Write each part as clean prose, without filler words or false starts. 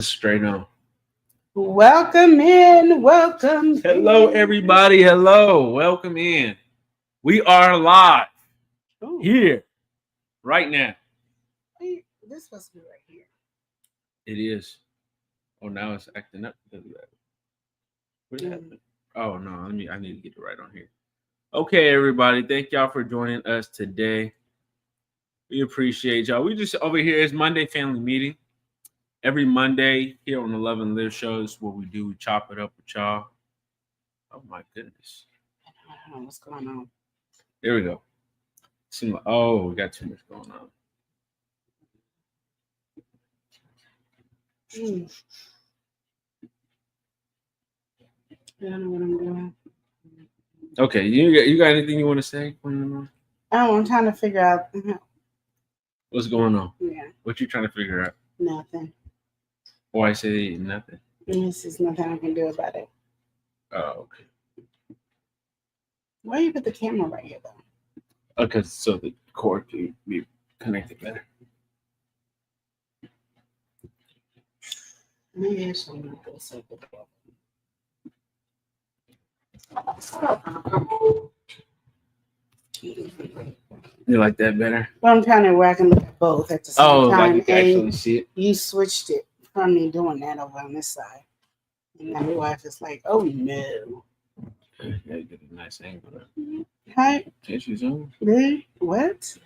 Straight on. Welcome in. Welcome. Hello, everybody. Hello. Welcome in. We are live Ooh, here right now. this supposed to be right here. It is. Oh, now it's acting up. What happened? Oh no, I need to get it right on here. Okay, everybody. Thank y'all for joining us today. We appreciate y'all. We just over here is Monday family meeting. Every Monday here on 11 Live Shows, what we do, we chop it up with y'all. Oh my goodness. I don't know what's going on. There we go. Oh, we got too much going on. I don't know what I'm doing. Okay, you got anything you want to say? Oh, I'm trying to figure out. What's going on? Yeah, What you trying to figure out? nothing. Why I say nothing? This is nothing I can do about it. Oh, okay. Why you put the camera right here, though? Okay, so the cord can be connected better. Maybe I should move this over there. You like that better? Well, I'm trying to where I can look at both at the same time. Like you can and actually see it. you switched it from me doing that over on this side. And now my wife is like, oh no. Yeah, you get a nice angle there. Hi. Can't you zoom? Really? What?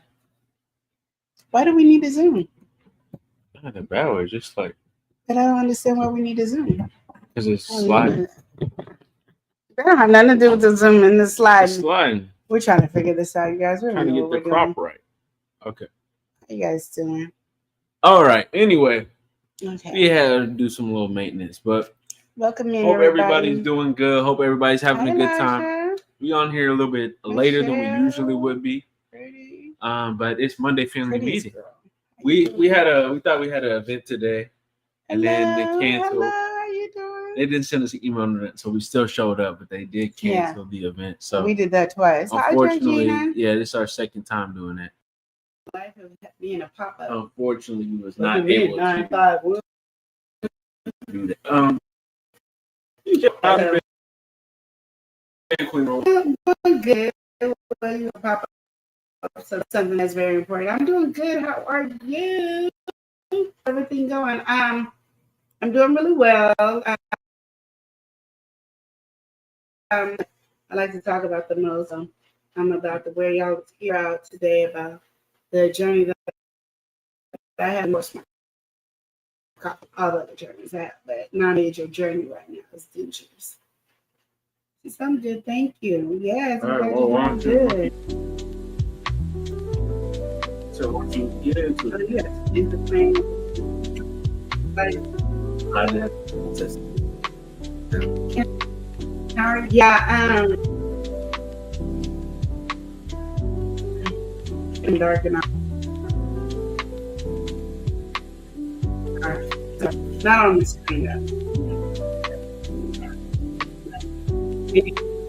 Why do we need to zoom? Not that bad way, just like But I don't understand why we need to zoom. because it's sliding. That don't have nothing to do with the zoom and the slide. It's sliding. We're trying to figure this out, you guys. We're Trying to get the crop right. Okay. How you guys doing? All right. Anyway, Okay. we had to do some little maintenance, but Welcome in. hope everybody's doing good. Hope everybody's having a good time. Naja. We on here a little bit later than we usually would be. Pretty. But it's Monday family Prettiest meeting. girl. We thought we had an event today, and then they canceled. Hello, how you doing? They didn't send us an email on it, so we still showed up, but they did cancel the event. So we did that twice. unfortunately, Hi, Georgina. this is our second time doing that. Life of being a pop-up. Unfortunately, we was not able to do that. I'm good. You pop up, so something that's very important. I'm doing good. How are you? Everything going? I'm doing really well. I like to talk about the most. I'm about to wear y'all here out today about the journey that I had. Most all the other journeys I have, but not major journey right now is Dentures. I'm good, thank you. Yes, all right, well, good. So once you get into it, Yes, in the plane. Like, and dark and not on the screen though.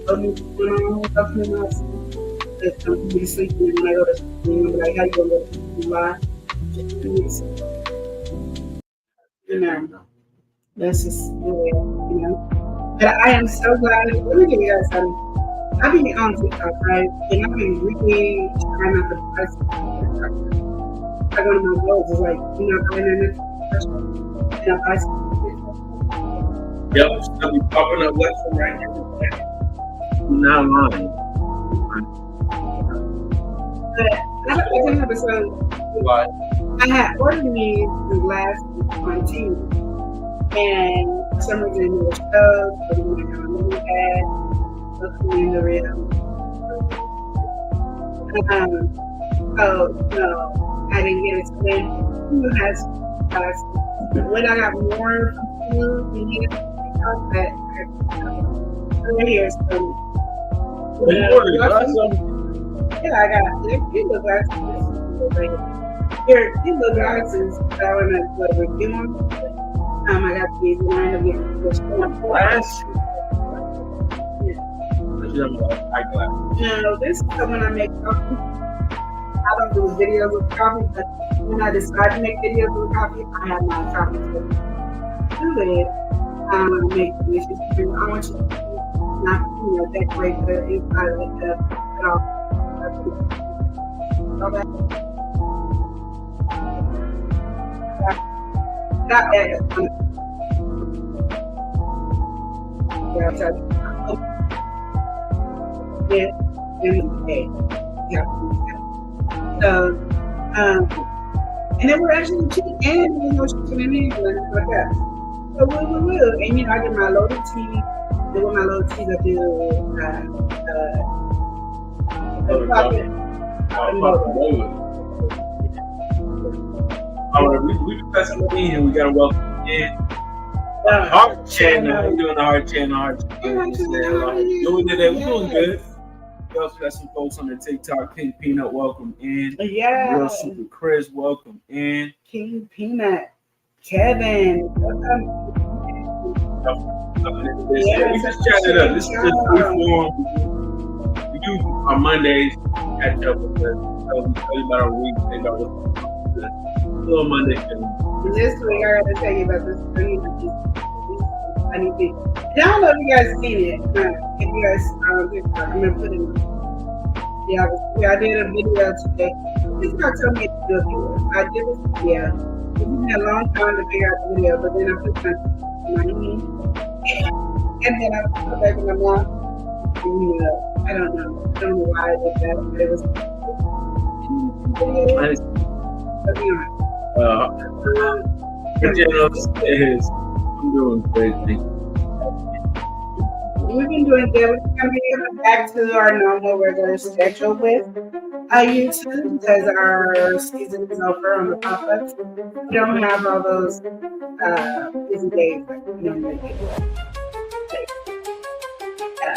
I'm sleeping when I go to sleep. Like, how you gonna go to sleep? You know, that's just the way, you know. But I am so glad. Let me tell you guys something. I've been on TikTok, right? And I've been really trying not to press TikTok. Like, one of my goals is like, you know, I'm in the and I buy something. yep, I'll be popping up left and right here. Not lying. But I don't have a so Why? I had ordered these the last quarantine, and for some reason it was showed, but when I got a little bad, looking in the rhythm. Oh no, I didn't get it. So then who has when I got more food and you know that right here is some. Yeah, I got people glasses. Here, people glasses that when I was reviewing. I got these and I end up getting pushed on glass. No, this is when I make coffee. I don't do videos with coffee, but when I decide to make videos with coffee, I have my coffee. it, make delicious food. I want you to not, decorate the inside of the cup at all. Okay. Got that. Yeah, so, and then we're actually chicken and chicken and England like that. So we will. And I get my loaded tea. And with my loaded tea, I do all right, we got some in here. We got to welcome in. Heart channel. We're doing the heart channel. Doing today. We're doing good. We also got some folks on the TikTok. King Peanut, welcome in. Yeah. Real Super Chris, welcome in. King Peanut, Kevin, welcome. Yeah, we just chatted up. This is just free form. We do on Mondays catch up with us. Tell you about our week. They got a little Monday film. This week I got to tell you about this funny thing. I don't know if you guys seen it. If you guys, I'm gonna put it. Yeah, I did a video today. This guy told me to do it. I did this video. It took me a long time to figure out the video, but then I put my knee, and then I put back in my mouth. I don't know why I did that, but it was. The general says, I'm doing great. We've been doing good. We're going to be back to our normal regular schedule with YouTube because our season is over on the pop-ups. We don't have all those busy days like we normally do.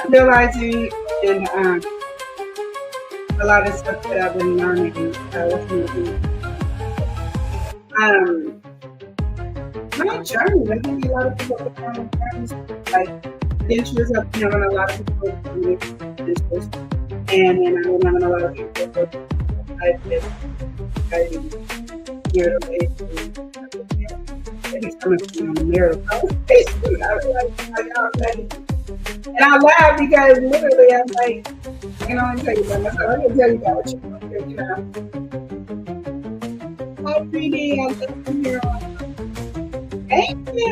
Realizing and a lot of stuff that I've been learning my journey. I think a lot of people have been like adventures. I've been having a lot of people adventures, and then I've been having a lot of people I've been here to he's coming from the mirror conversation. And I laugh because literally I'm like, I can only tell you about myself. I can tell you about what you're Hi, Preeti. I'm here. Thank you.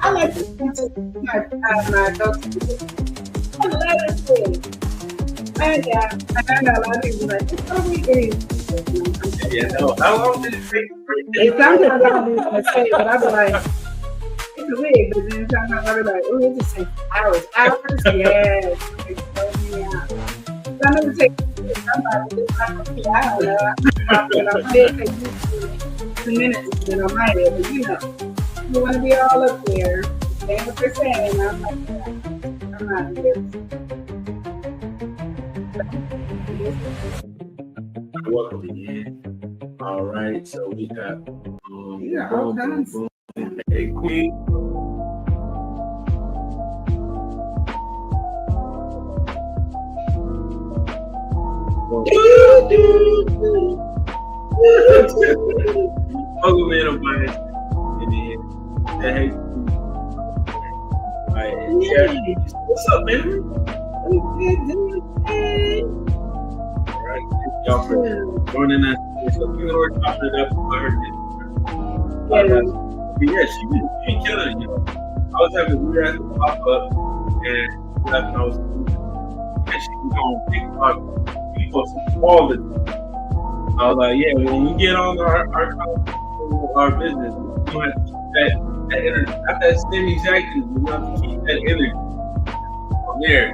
I like to speak to my adults. I love this thing. And I know a lot of people like, it's so weird. Yeah, no. How long did it take? It sounds like I don't need to say it, but I'll be like, it's weird, but then sometimes I'll be like, oh, it just takes hours. Yes. Some of it takes somebody, I don't know. I'm take 2 minutes to get on my head, but you want to be all up there, saying what they're saying, I'm like, I'm not here. Welcome in. All right, so we got all kinds. Hey, Queen. Welcome in, everybody. Hey, what's up, man? All right, y'all for joining us. So we're talking it up for her. Yeah, she been killing it, I was having we were at the pop-up and I was and she was on TikTok. We posted all the time. I was like, yeah, when we get on our business, we don't have to keep that energy, not that steady jacket, we have to keep that energy from there.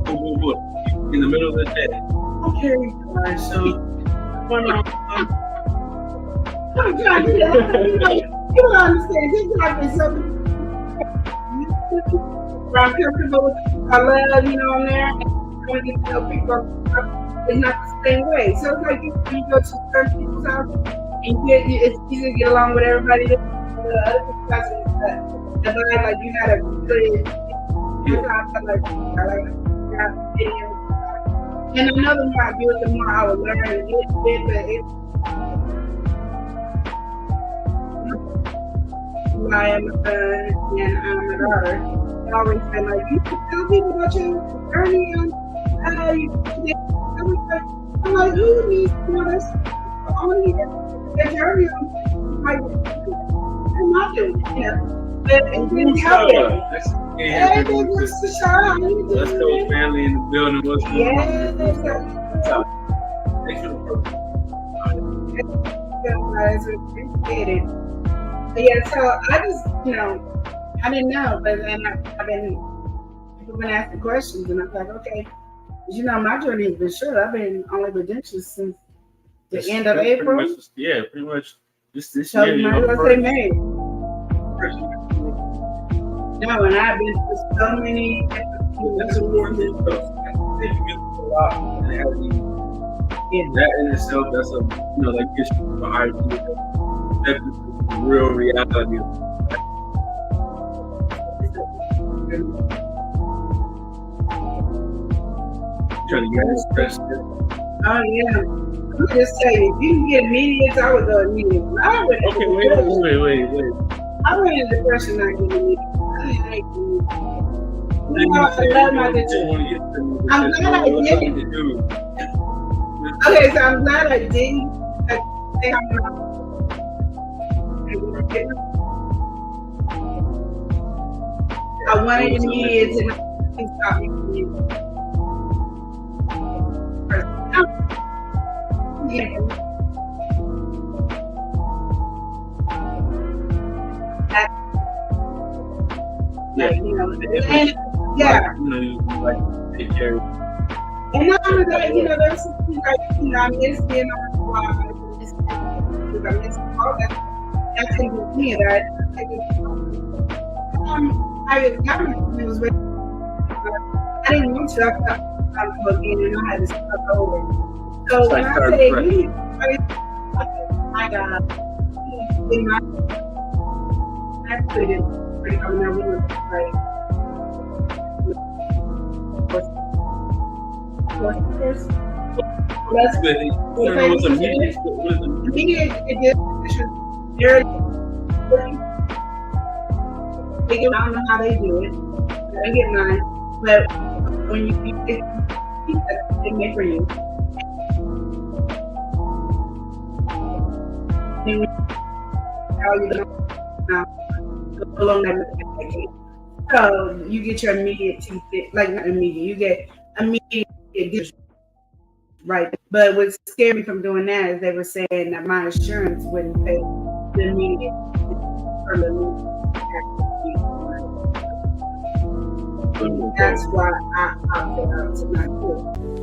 Boom, in the middle of the day. Okay, guys, so I'm trying to do that. You don't understand. TikTok is something I'm comfortable with. I love, on there. And when you tell people it's not the same way. So it's like you go to certain people's house and it's easy to get along with everybody. The other people's house is the vibe, like you gotta put it. And I know the more I do it, the more I will learn and get it, but it's July, and my son and my daughter. They always say like, you can tell people about your journey and how you did. I'm like, who needs to know this? Only the journey. Like, I'm not doing it. Yeah. But it didn't help it. Hey, big Mr. Shaw, how you doing? Let's go, family in the building. What's going on? Thanks for the program. Guys, we appreciate it. But yeah, so I just, I didn't know, but then people been asking questions, and I'm like, okay, my journey has been short. I've been only with dentures since the end of April. Pretty much. This So year. you might as well say May. No, and I've been through so many. That's important. You get a lot, and that in itself, that's a like gets you behind you. That's the real reality. Trying to get stressed. Oh yeah. Let me just tell you, if you can get immediate, I would go immediate. Okay, wait. I went into depression not getting immediate. I love my dentures. I'm glad I didn't. Okay, so I'm glad I didn't. I wanted immediate and I didn't stop me. Take care. And not only that, there's some things like, I miss being on the fly, I miss all that. That's taking me that. It was really, I didn't want to. I felt again, and I had to start over. So when I say, my God, I put it pretty on my room, right? That's good. What's immediate? Immediate, they're I don't know how they do it. I get mine, but when you keep it, they make for you. And how you go along that. So you get your immediate teeth, like not immediate. You get immediate dish, right? But what scared me from doing that is they were saying that my insurance wouldn't pay the immediate for the That's why I opted out to not do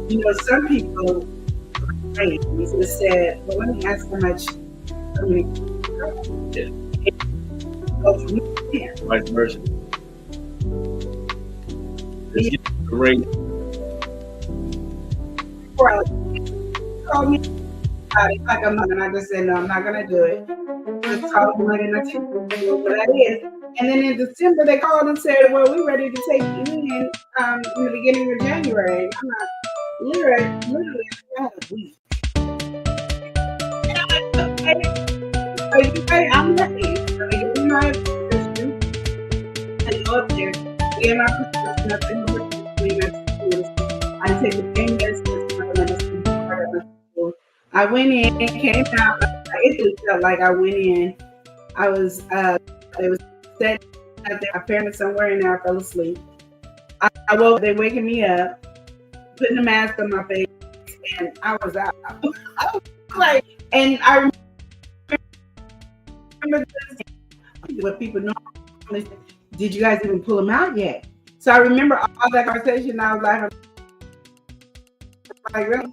it. Some people just said, well, let me ask how much vice versa. Let's get the rate. Call me like a month, and I just said, no, I'm not going to do it. Just call me money, and I tell you what that is. And then in December, they called and said, well, we're ready to take you in the beginning of January. I'm not, literally, I had a week. And I'm like, okay, I'm ready. So they give me my prescription and go up there. Get my prescription up in the I take the pain medicine, I went in, came out. It just felt like I went in. I was, it was set out there. I found somewhere in there. I fell asleep. I woke. They waking me up, putting a mask on my face, and I was out. I was like, and I remember what people know. Did you guys even pull them out yet? So I remember all that conversation. I was like, really?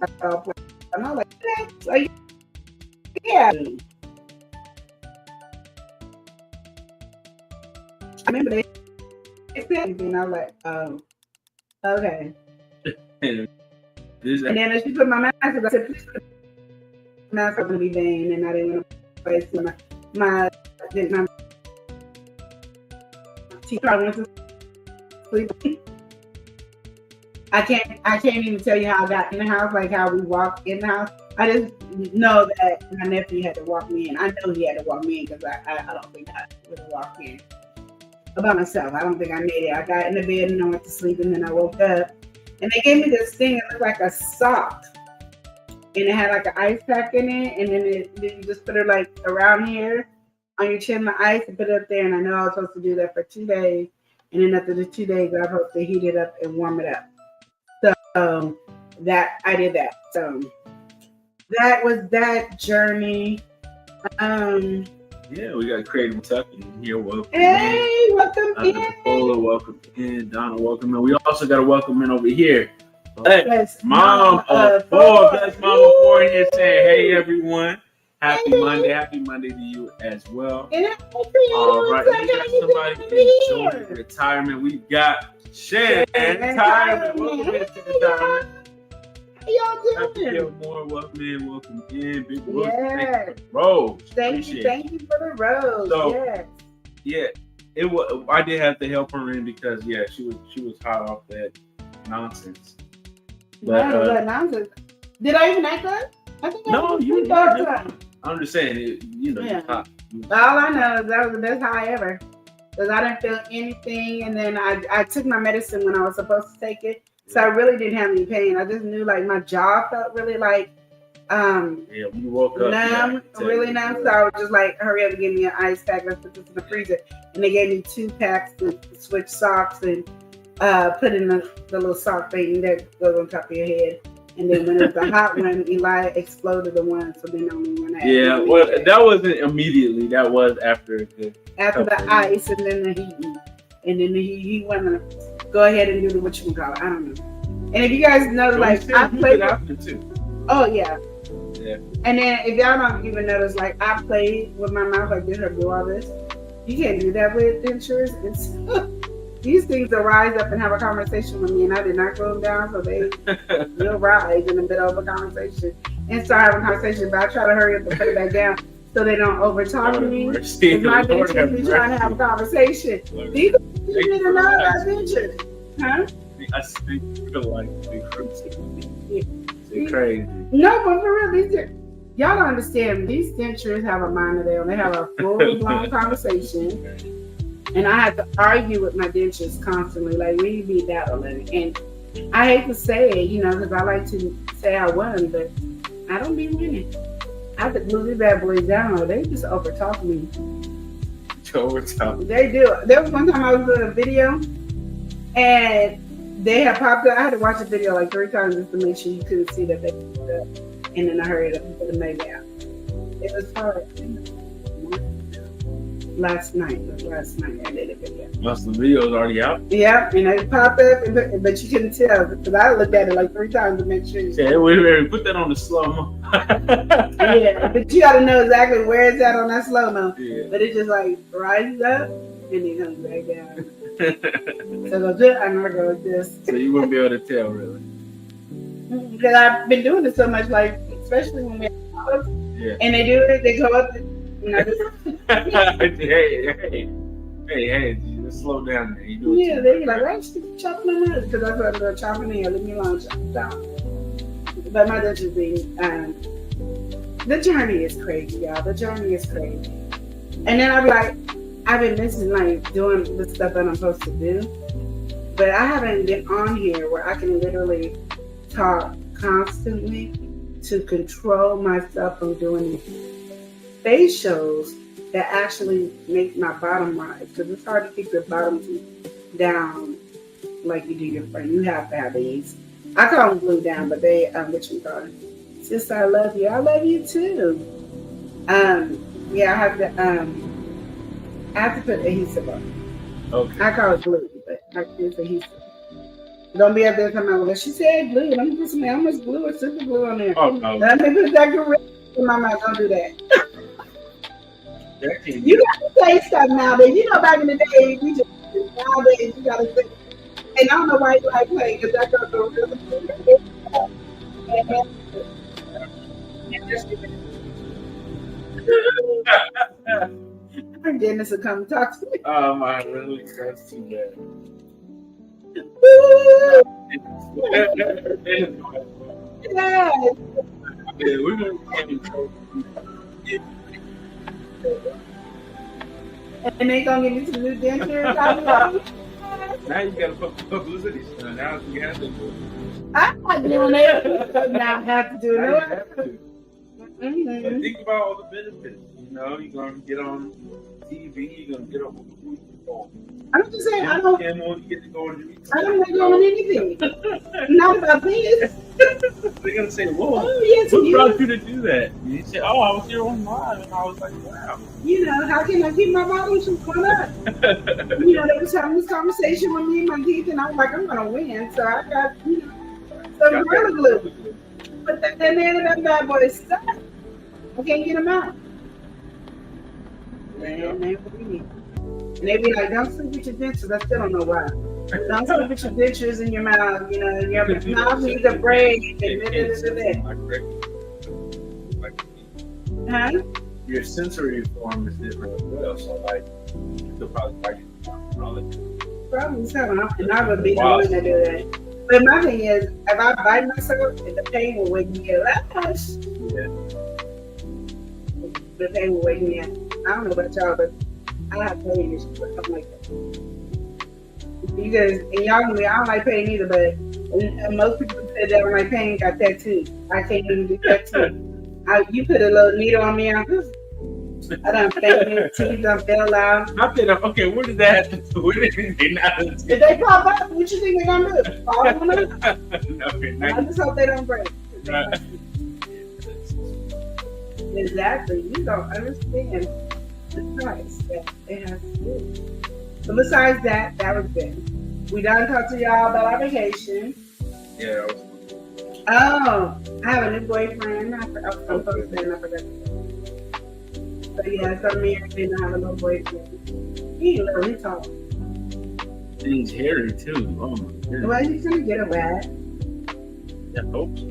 And I was like, yeah. I remember they said, and I was like, oh, okay. And then as she put my mask on, I said, please put my mask on me, vain, and I didn't want to place my teeth. I went to sleep. I can't even tell you how I got in the house, like how we walked in the house. I just know that my nephew had to walk me in. I know he had to walk me in because I don't think I with a walk-in about myself. I don't think I made it. I got in the bed and I went to sleep, and then I woke up, and they gave me this thing that looked like a sock, and it had like an ice pack in it, and then you just put it like around here on your chin, the ice, and put it up there. And I know I was supposed to do that for 2 days, and then after the 2 days, I was supposed to heat it up and warm it up. So that I did that. So that was that journey. Yeah, we got Creative Kentucky here. Welcome. Hey, welcome in. Nicola, welcome in. Donna, welcome in. We also got a welcome in over here. Bless Mom of four. Bless Mom of four in here saying, hey, everyone. Happy Monday. Happy Monday to you as well. All right. We got somebody enjoying retirement. We've got Shan Retirement. Welcome into retirement. How y'all doing? Gilmore, welcome in. Big Wolf, Yes. Rose. Thank you for the rose. So, yes. Yeah, it was. I did have to help her in because she was hot off that nonsense. But nonsense. Did I even act that? I think no, you. I'm just saying, Yeah. hot. All I know is that was the best high ever. Because I didn't feel anything, and then I took my medicine when I was supposed to take it. So I really didn't have any pain. I just knew like my jaw felt really like when you woke up numb, really numb. So I was just like, hurry up and give me an ice pack. Let's put this in the freezer. And they gave me 2 packs to switch socks and put in the little sock thing that goes on top of your head. And then when it was the hot one, Eli exploded the one. So then only one I had. Yeah, well, that wasn't immediately. That was after the ice and then the heat. And then he went to go ahead and do the what you call it. I don't know. And if you guys know, like I played after too. Oh yeah. Yeah. And then if y'all don't even notice, like I played with my mouth, like did her do all this. You can't do that with dentures. It's these things will rise up and have a conversation with me, and I did not close them down, so they will rise in the middle of a conversation and start having a conversation. But I try to hurry up and put it back down so they don't overtalk me. Because my dentures be trying to have a conversation. These you need to know about dentures, huh? I speak for like big fruits. It's crazy. No, but for real, y'all don't understand. These dentures have a mind of their own. They have a full-blown conversation. And I have to argue with my dentures constantly. Like, we be battling. And I hate to say it, because I like to say I won, but I don't be winning. I have to glue these bad boys down, or they just overtalk me. They do. There was one time I was doing a video, and they had popped up. I had to watch the video like 3 times just to make sure you couldn't see that they popped up. And then I hurried up and put them back down. It was hard. Last night I did a video. Most of the video's already out. Yeah, and it popped up, but you couldn't tell because I looked at it like 3 times to make sure. Yeah, we put that on the slow-mo. Yeah, but you got to know exactly where it's at on that slow-mo. Yeah. But it just like rises up and then comes back down. So go this, I'm gonna go with this. So you wouldn't be able to tell, really. Because I've been doing it so much, like especially when we have and they do it, they go up. Hey, just slow down there. You do it. Yeah, they be like, why you keep chopping them up? Because that's what they're chopping in. Leave me alone, chop it down. But my dentures thing, the journey is crazy, y'all. The journey is crazy. And then I'm like, I've been missing like doing the stuff that I'm supposed to do, but I haven't been on here where I can literally talk constantly to control myself from doing these face shows that actually make my bottom rise, because it's hard to keep your bottom teeth down like you do your front. You have to have these. I call them glue down, but they what you call it? Sister, I love you. I love you too. Yeah, I have to put adhesive on. Okay. I call it glue, but it's adhesive. Don't be up there coming out with it. She said glue. Let me put some how much glue or super glue on there. Oh, no. Let me put that gorilla in my mouth. Don't do that. You got to say stuff nowadays. Back in the day, we just nowadays you got to say. And I don't know why you like playing, because that goes so really good. And Dennis will come talk to me. Oh my, really? That's too bad. Yes. Yeah, we're gonna get in trouble. And they gonna give me some new dentures. I'm like, Now you gotta put publicity stunt. Now you have to do it. I'm not doing it. Now I have to do Now you it. have to. But Mm-hmm. think about all the benefits. You know, you're gonna get on TV. You're gonna get on. I'm just saying, I don't You get to go on like doing anything. Not about this. They're gonna say, "Whoa, Oh, yes, what you, brought you to do that?" And you say, "Oh, I was here on live," and I was like, "Wow." you know, how can I keep my bottom from going up? You know, they was having this conversation with me and my teeth, and I was like, I'm gonna win. So I got, you know, some Gorilla Glue. But that man that bad boy is stuck. I can't get him out. And they be like, don't sleep with your dentures. I still don't know why. Don't sleep with your dentures in your mouth. You know, your mouth needs a break. Huh? Your sensory form is different as well. So, like, you could probably bite it. Probably so. And I would be the one to do that. But my thing is, if I bite myself, the pain will wake me up. Yeah. The pain will wake me up. I don't know about y'all, but I have pain issues or something like that. Because, and y'all know me, I don't like pain either, but and most people say they don't like pain got tattoos. I can't even do tattoos. You put a little needle on me, I done fainted, teeth done fell out. Okay, where did that happen? Where did they not? If they pop up, what you think they're gonna do? Fall on them? Okay, I just hope they don't break. Right. Exactly. You don't understand the price that it has to do. So besides that, that was good. We done talked to y'all about our vacation. Yeah. Oh, I have a new boyfriend. I forgot. So yeah, so me and him have a little boyfriend. He ain't little, he's tall. He's hairy too. Oh my goodness. Well, he's gonna get a rat. I hope so.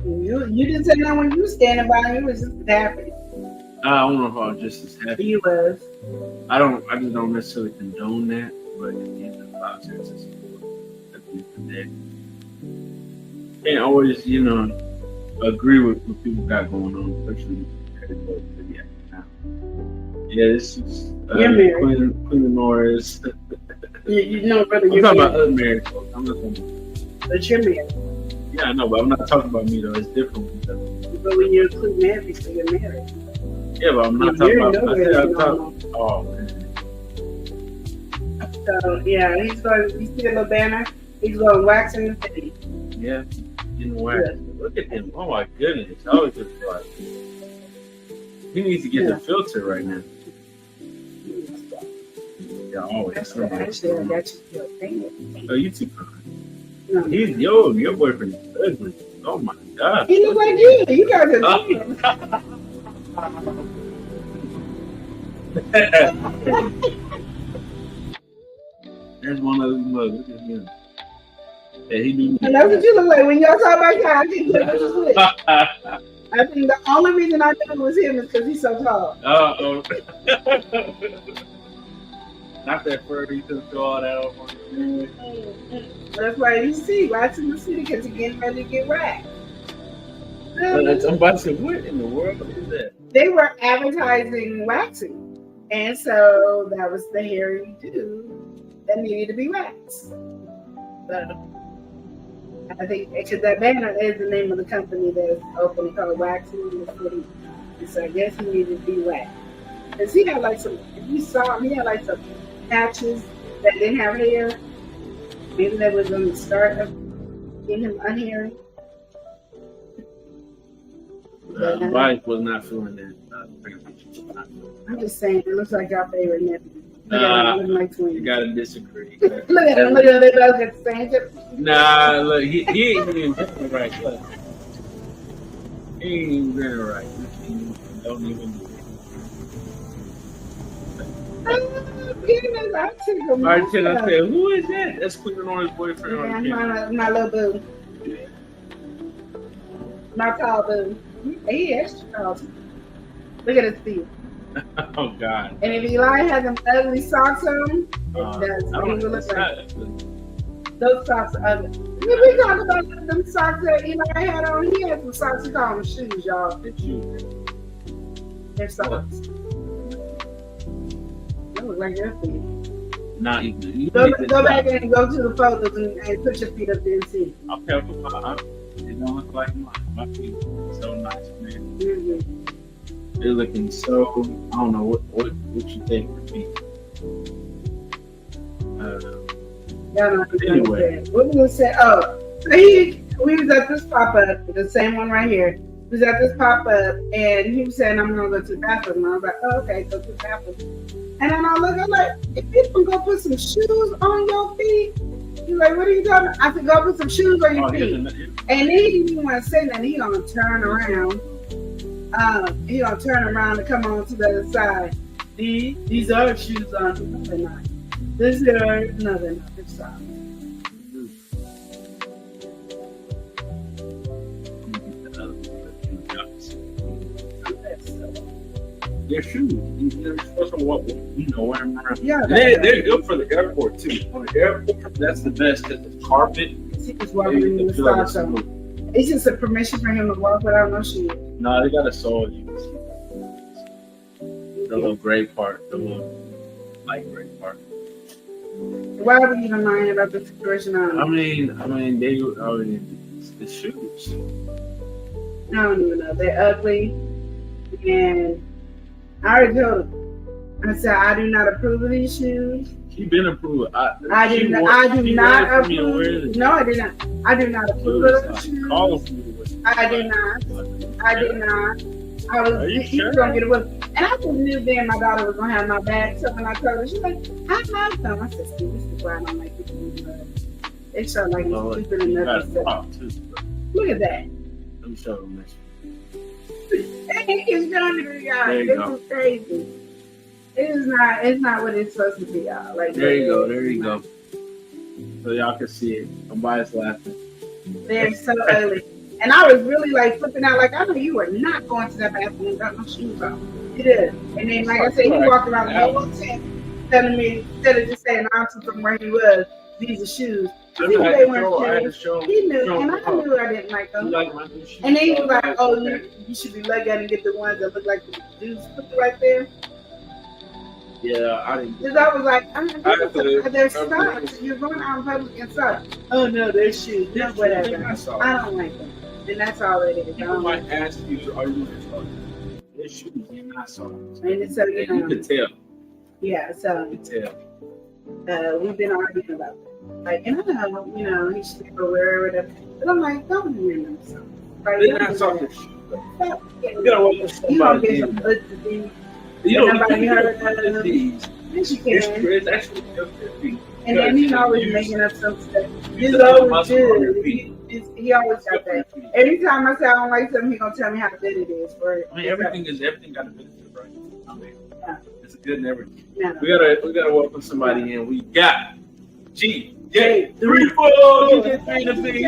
You didn't say that when you was standing by. You was just happy. I don't know if I was just as happy. You was. I just don't necessarily condone that, but at the end of the process, it's important at the end of the day. Can't always, agree with what people got going on, especially now. Yeah, this is Queen Norris. You know, brother, I'm talking about unmarried folks. I'm not talking about. But you're married. Yeah, I know, but I'm not talking about me though. It's different. But when you include married people, you're married. Yeah, but I'm not talking about. Oh man. So yeah, he's going. You see the little banner? He's going waxing the city. Yeah, getting waxed. Yeah. Look at him! Oh my goodness! I was just like, he needs to get the filter right now. Yeah, always. Actually, I got you. Oh, you too. No. He's your boyfriend is ugly. Oh my god. He looks like you. You guys are. There's one of them. Look at him. Yeah, he knew. And that's what you look like when y'all talk about God. I think the only reason I knew it was him is because he's so tall. Oh. Not that furry. You couldn't throw all that over. That's why you see waxing the city because he's getting ready to get waxed. I'm about to say, what in the world is that? They were advertising waxing, and so that was the hairy dude that needed to be waxed. So I think because that banner is the name of the company that's open called Waxing in the City, and so I guess he needed to be waxed. Cause he had like some. If you saw him, he had like some patches that didn't have hair. Maybe that was on the start of getting him unhairy. Wife was not feeling that. I'm just saying, it looks like our favorite nephew. Like you gotta disagree. Look at them. Look at them. They both got the same tip. Nah, look, he ain't even doing it right. Look. He ain't even doing it right. Don't even do it. All right, Chen, I said, who is that? That's Queen Norris' boyfriend. Yeah, my little boo. My tall boo. He extra tall. Look at his feet. Oh God! And if Eli has them ugly socks on, it does. He look like those socks are ugly. If we talk about them socks that Eli had on, he had some socks. He called them shoes, y'all. They're shoes. They're socks. That look like your feet. Not even. You Go need to back stop. and go to the photos and put your feet up there and see. Okay, it don't look like mine. My feet are so nice, man. Mm-hmm. They're looking so. I don't know what you think would be. Y'all know Anyway. what was gonna say? Oh, so we was at this pop up, the same one right here. We was at this pop up, and he was saying, "I'm gonna go to the bathroom." And I was like, "Oh, okay, go to the bathroom." And then I look, I'm like, "If you can go put some shoes on your feet," he's like, "What are you talking about?" I said, "Go put some shoes on your feet." And then he didn't even want to say nothing. He gonna turn around. He gonna turn around and come on to the other side. These are shoes on. No, they're not. This is no, they're not. They're socks. Their shoes. They're supposed to walk, wear them around. Yeah, They're good for the airport too. On the airport, that's the best because it's carpet. he was walking in the socks on. It's just a permission for him to walk without no shoes. No, they got a sole. You can see the little gray part, the little light gray part. Why would you even mind about the situation on? I mean, it's the shoes. I don't even know. They're ugly. And I already told him. I said, I do not approve of these shoes. She been approved. I do not approve. No, I did not. I do not approve of the shoes. I did not. I did not. I was gonna get away. And I just knew then my daughter was gonna have my bag. So when I told her, she's like, I have them. I said, "See, this is why I don't like people use drugs. They show like it's stupid enough to say. Look at that. Let me show them this. It's showing me to y'all. This is crazy. It's not what it's supposed to be, y'all. Like there you go. So y'all can see it. Somebody's laughing. They're so ugly. And I was really like flipping out, like I know you are not going to that bathroom without no shoes on. You did. And then like I said, he walked around the whole tent telling me, instead of just saying answer from where he was, these are shoes. He knew they weren't shoes. He knew, and I knew I didn't like them. And then he was like, "Oh, you should be lucky I didn't get the ones that look like the dudes put it right there." Yeah, I didn't. Because I was like, they're socks. You're going out in public in socks. Oh no, they're shoes. No, whatever. I don't like them. And that's all it is. People might ask you, are you wearing socks? They're shoes, they're not socks. And so, you can tell. Yeah, so you can tell. We've been arguing about that. Like, and I know, he should go wear whatever. But I'm like, don't wear them socks. Like, they're not socks. You gotta walk with somebody. You don't get some good disease. You don't nobody heard of these. Yes, you can. It's actually good for your feet. And then he's always making up some stuff. He's always good. He always got that. Every time I say I don't like something, he's gonna tell me how good it is for it. I mean, everything got a benefit, right? I mean, it's good and everything. Yeah. We gotta welcome somebody in. We got G.J. 34. You get 3 to be.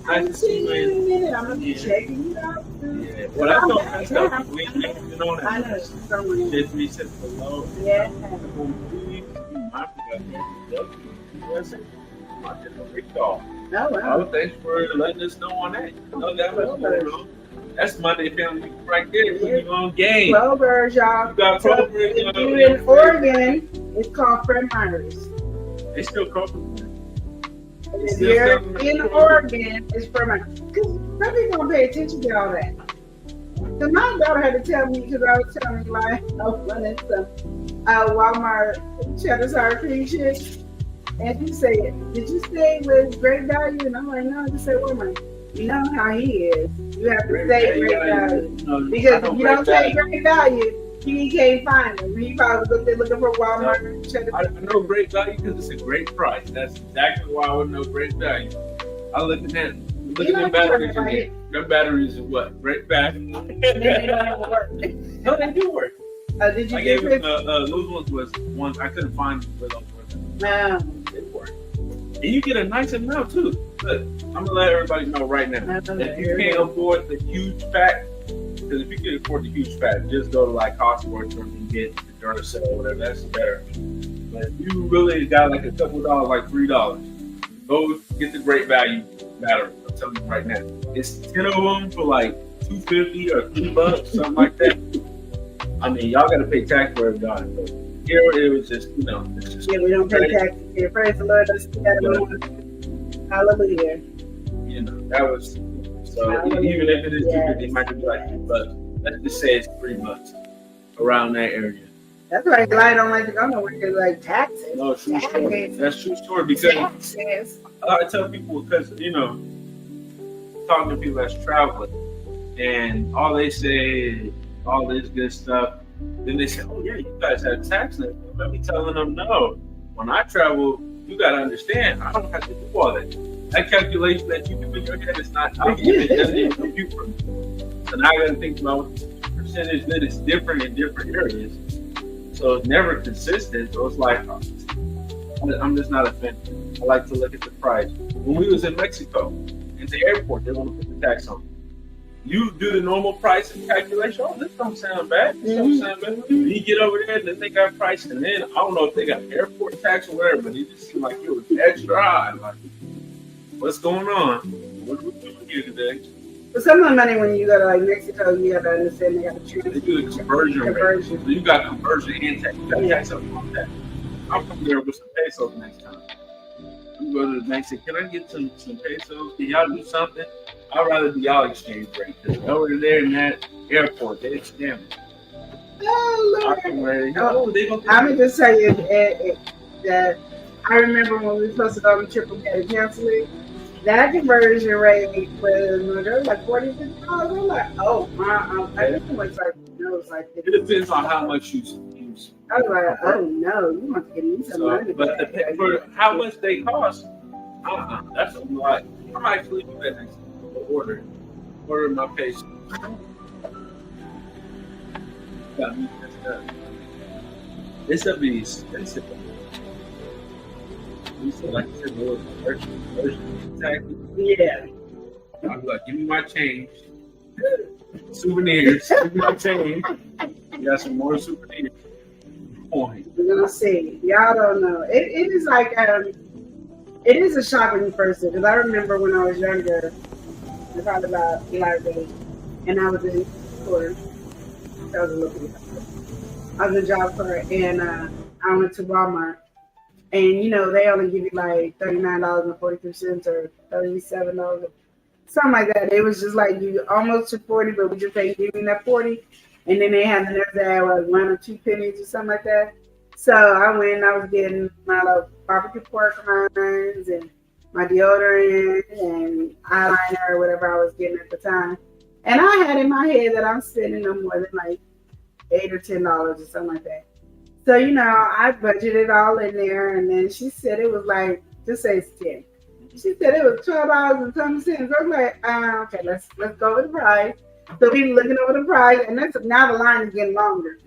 Nice to see you, man. I'm gonna be checking you out. Yeah. Well, that's all kind of stuff. We ain't been on it. I know. Someone. Just reset the low. Yeah. Oh, wow. Oh, thanks for letting us know on that. No, that was cool. That's Monday Family right there. We on game. Clovers, y'all. You got Clovers. If you're in Oregon, it's called Fred Meyers. They still Clovers. If you're in Oregon, it's Fred Meyers. Because some people don't pay attention to all that. So my daughter had to tell me, because I was telling her, like, I was running some Walmart cheddar sour cream chips. And she said, "Did you stay with Great Value?" And I'm like, "No, I just said Walmart." You know how he is. You have to say Great Value. Because if you don't say Great Value, he can't find them. He probably looked there looking for Walmart cheddar. I know Great Value because it's a great price. That's exactly why I would know Great Value. I look at that. Look at the batteries in here. Their batteries are what? Great Value. And then they don't even work. No, they do work. Did you I gave them, those ones was ones I couldn't find for those ones. No. It worked. And you get a nice amount too. Look, I'm gonna let everybody know right now. If you can't afford the huge pack, because if you can afford the huge pack, just go to like Costco and get the Duracell or whatever. That's better. But if you really got like a couple dollars, like $3, go get the Great Value battery. I'm telling you right now. It's 10 of them for like $2.50 or $3, something like that. I mean, y'all gotta pay tax for it, God. But here it was just, it's just Yeah, we don't pay taxes here. Praise the Lord. Let's get that on. Hallelujah. That was so. Even if it is cheaper, they might be like, but let's just say it's $3 around that area. That's why I don't like to go nowhere because like taxes. No, true story. That's true story because taxes. I tell people because talking to people that's traveling and all they say is all this good stuff. Then they say, "Oh yeah, you guys have tax levy." Let me telling them, no. When I travel, you gotta understand, I don't have to do all that. That calculation that you do in your head is not how it doesn't even compute for me. So now I gotta think about what percentage that is different in different areas. So it's never consistent. So it's like I'm just not a fan. I like to look at the price. When we was in Mexico, at the airport, they want to put the tax on. You do the normal price and calculation. Oh, this don't sound bad. This don't sound bad. You get over there, and then they got price, and then I don't know if they got airport tax or whatever, but it just seemed like it was extra high. Like, what's going on? What are we doing here today? But some of the money when you go to like Mexico, you have to understand they got to transfer. They do the conversion rate. So you got conversion and tax. You got tax up on that. I'll come there with some pesos next time. I'm going to Mexico. Can I get some pesos? Can y'all do something? I'd rather do y'all exchange rate because over there in that airport, they scam me. Oh, Lord. I'm going to just tell you that I remember when we were supposed to go on the trip and had to cancel it. That conversion rate was like $40, $50. I'm like, oh, I think it was like it depends on how much you use. I was like, oh no, you want to give me some money. But for how much they cost, that's a lot. I'm actually do that next time. Order my patient. Got me messed up. This would be expensive. You said like you said, there was conversion. Exactly. Yeah. I'll be like, give me my change. Souvenirs. Give me my change. You got some more souvenirs. We're gonna see. Y'all don't know. It is like it is a shock when you first do because I remember when I was younger. Probably about 11, and I was in school. I was in job corps, and I went to Walmart, and they only give you like $39.43 or $37, something like that. It was just like you almost to 40, but we just ain't giving that 40, and then they had the next day like 1 or 2 pennies or something like that. So I went, and I was getting my barbecue pork rinds and my deodorant and eyeliner or whatever I was getting at the time. And I had in my head that I'm spending no more than like $8 or $10 or something like that. So, I budgeted all in there, and then she said it was like, just say it's 10. She said it was $12 and some cents. I was like, okay, let's go with the price. So we looking over the price, and now the line is getting longer.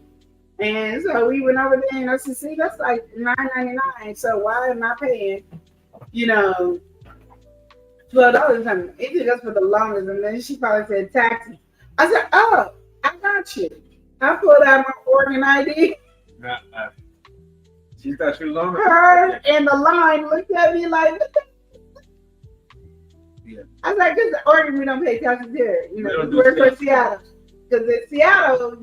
And so we went over there, and I said, see, that's like $9.99. So why am I paying $12 something? It took us for the longest, and then she probably said taxes. I said, oh, I got you. I pulled out my Oregon ID. She thought she was on her, and the line looked at me like, yeah. I was like, because Oregon, we don't pay taxes here. We're for Seattle. Because in Seattle,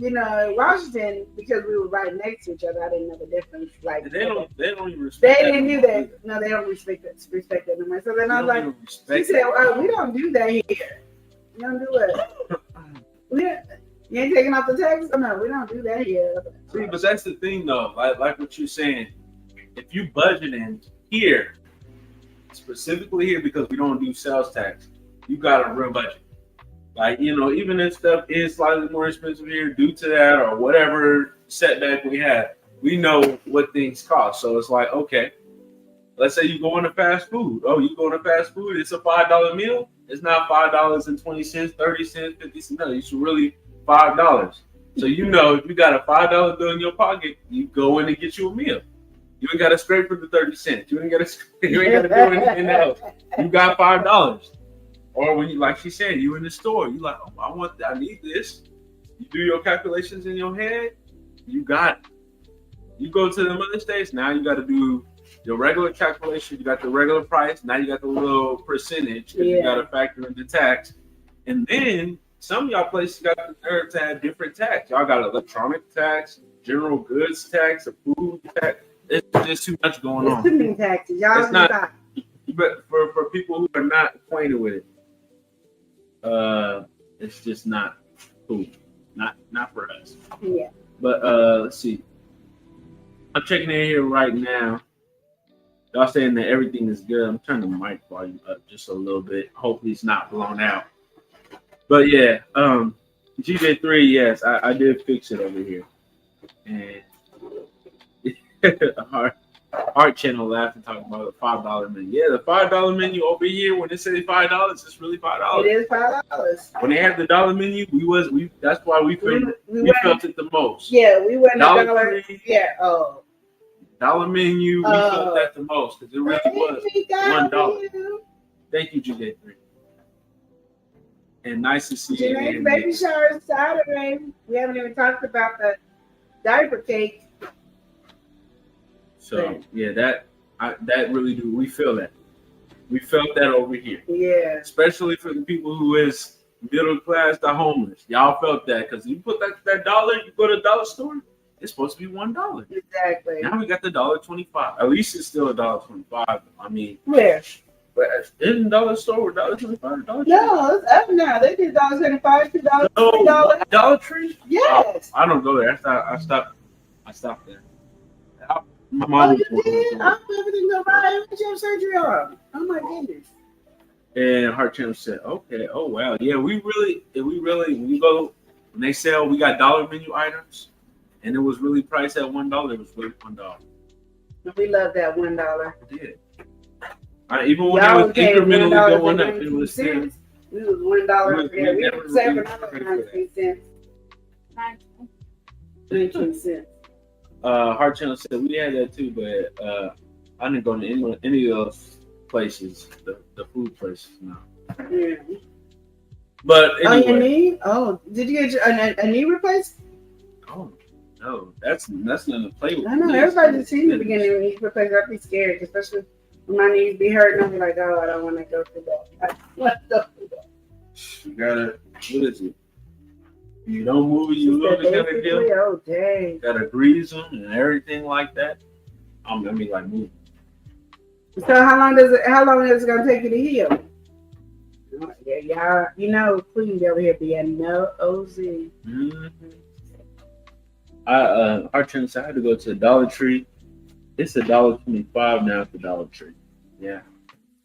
Washington, because we were right next to each other, I didn't know the difference. Like they don't even respect. They didn't do that. No, they don't respect that no more. So then I was like, she said, we don't do that here. We don't do it. You ain't taking off the taxes? No, we don't do that here. See, but that's the thing though. Like what you're saying, if you budget in here, specifically here, because we don't do sales tax, you got a real budget. Like, even if stuff is slightly more expensive here due to that or whatever setback we have, we know what things cost. So it's like, okay, let's say you go into fast food. Oh, you go into fast food, it's a $5 meal. It's not $5.20, 30 cents, 50 cents. No, it's really $5. So if you got a $5 bill in your pocket, you go in and get you a meal. You ain't got to scrape for the 30 cents. You ain't got to do anything else. You got $5. Or when you, like she said, you in the store, you like, oh, I need this. You do your calculations in your head, you got it. You go to the other states, now you got to do your regular calculation. You got the regular price. Now you got the little percentage because you got to factor in the tax. And then some of y'all places got the nerve to have different tax. Y'all got electronic tax. general goods tax, a food tax. It's just too much going It's too on. many taxes. Y'all It's not- stop. But for people who are not acquainted with it, it's just not cool. Not for us. Yeah. But let's see. I'm checking in here right now. Y'all saying that everything is good. I'm turning the mic volume up just a little bit. Hopefully it's not blown out. But yeah, GJ3, yes, I did fix it over here. And Art channel laughing talking about the $5 menu. Yeah, the $5 menu over here, when they say $5, it's really $5. It is $5. When they had the dollar menu, that's why we felt it the most. Yeah, we went Dollar $1. Tree, Yeah. Oh. dollar menu, we felt that the most because it really was $1. Thank you, GJ3. And nice to see you. Janae's baby shower is Saturday. We haven't even talked about the diaper cake. So yeah, that really do. We feel that. We felt that over here. Yeah. Especially for the people who is middle class to homeless. Y'all felt that because you put that dollar, you go to the dollar store, it's supposed to be $1. Exactly. Now we got the $1.25. At least it's still $1.25. I mean, Where? but in dollar store, $1.25. No, it's up now. They did $1.75, $2, No, $3. Dollar Tree? Yes. I don't go there. I stopped there. My Oh, mom you did? I hope everything go right. What you have surgery on? Oh my goodness. And Heart Channel said, okay, oh wow. Yeah, we really when we go when they sell, we got dollar menu items and it was really priced at $1. It was really $1. We love that $1. It did. Even when it was incrementally going up, it was still. We was $1. We Yeah, we never were really $7.93. 19 cents. Heart Channel said we had that too, but I didn't go to any of those places, the food places. No. Yeah. But anyway. Oh, your knee? Oh, did you get a knee replaced? Oh no, that's nothing to play with. I know everybody just seen the beginning when you replace. I'd be scared, especially when my knees be hurting. I'd be like, oh, I don't want to go through that. You gotta. What is it? You don't move it, you lose it kind of deal. Oh, dang. Gotta grease them and everything like that. I mean, like moving. So how long is it gonna take you to heal? Yeah, y'all, you know, Queen over here being no OZ. Mm-hmm. Our chance I had to go to Dollar Tree. It's $1.25 now at the Dollar Tree. Yeah.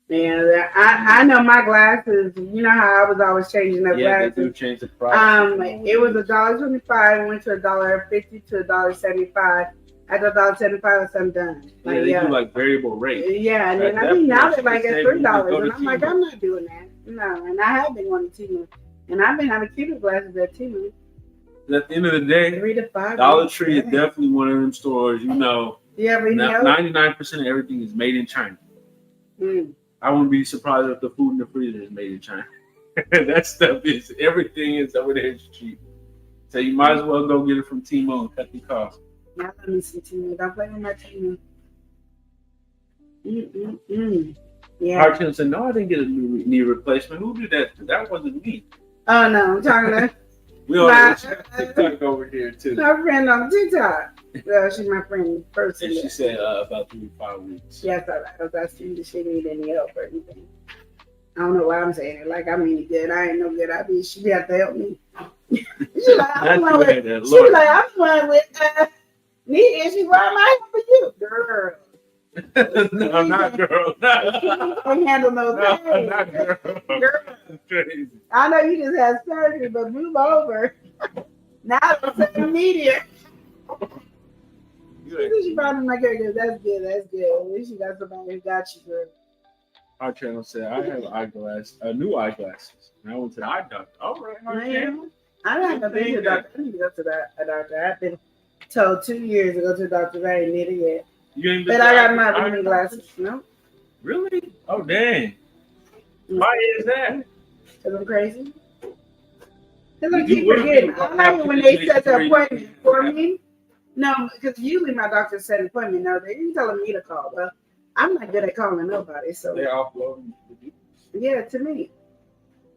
Yeah, I know my glasses. You know how I was always changing their glasses. They do change the price. It was $1.25. Went to $1.50 to $1.75. At $1.75, I'm done. Like, they do like variable rate. Yeah, and then I think now they're like at $3, and I'm like, I'm not doing that. No, and I have been wanting Temu, and I've been having cuter glasses at Temu. At the end of the day, $3 to $5. Dollar Tree is definitely one of them stores. You know, 99% of everything is made in China. I wouldn't be surprised if the food in the freezer is made in China. That stuff is everything is over there is cheap. So you might as well go get it from Temu and cut the cost. Now let me see Temu. Don't play with my Temu. Yeah. Archie said, "No, I didn't get a new knee replacement. Who did that? That wasn't me." Oh no, I'm talking to. We all have TikTok over here too. My friend on TikTok. Well, she's my friend personally. And she said about 3 to 5 weeks. Yes, I was asking if she need any help or anything. I don't know why I'm saying it. Like I'm any good. I ain't no good. She have to help me. She's like, I'm one with knee issues. Why am I for you, girl? No, I'm not girl. I can't handle no things. Not girl. Girl. Crazy. I know you just had surgery, but move over. Now it's social media. She brought in my character. That's good. That's good. At least you got somebody who got you, girl. Our channel said I have new eyeglasses. And I went to the eye doctor. All right, I haven't been to the doctor. I need to go to a doctor. I've been told 2 years to go to the doctor. I ain't need it yet. You ain't been but I got my reading glasses. No. Really? Oh dang. Why is that? Because I'm crazy. Because I keep forgetting. I like it when they set the appointment for me. No, because usually my doctor set an appointment. No, they're telling me to call. Well, I'm not good at calling nobody. So they're offloading. Yeah, to me.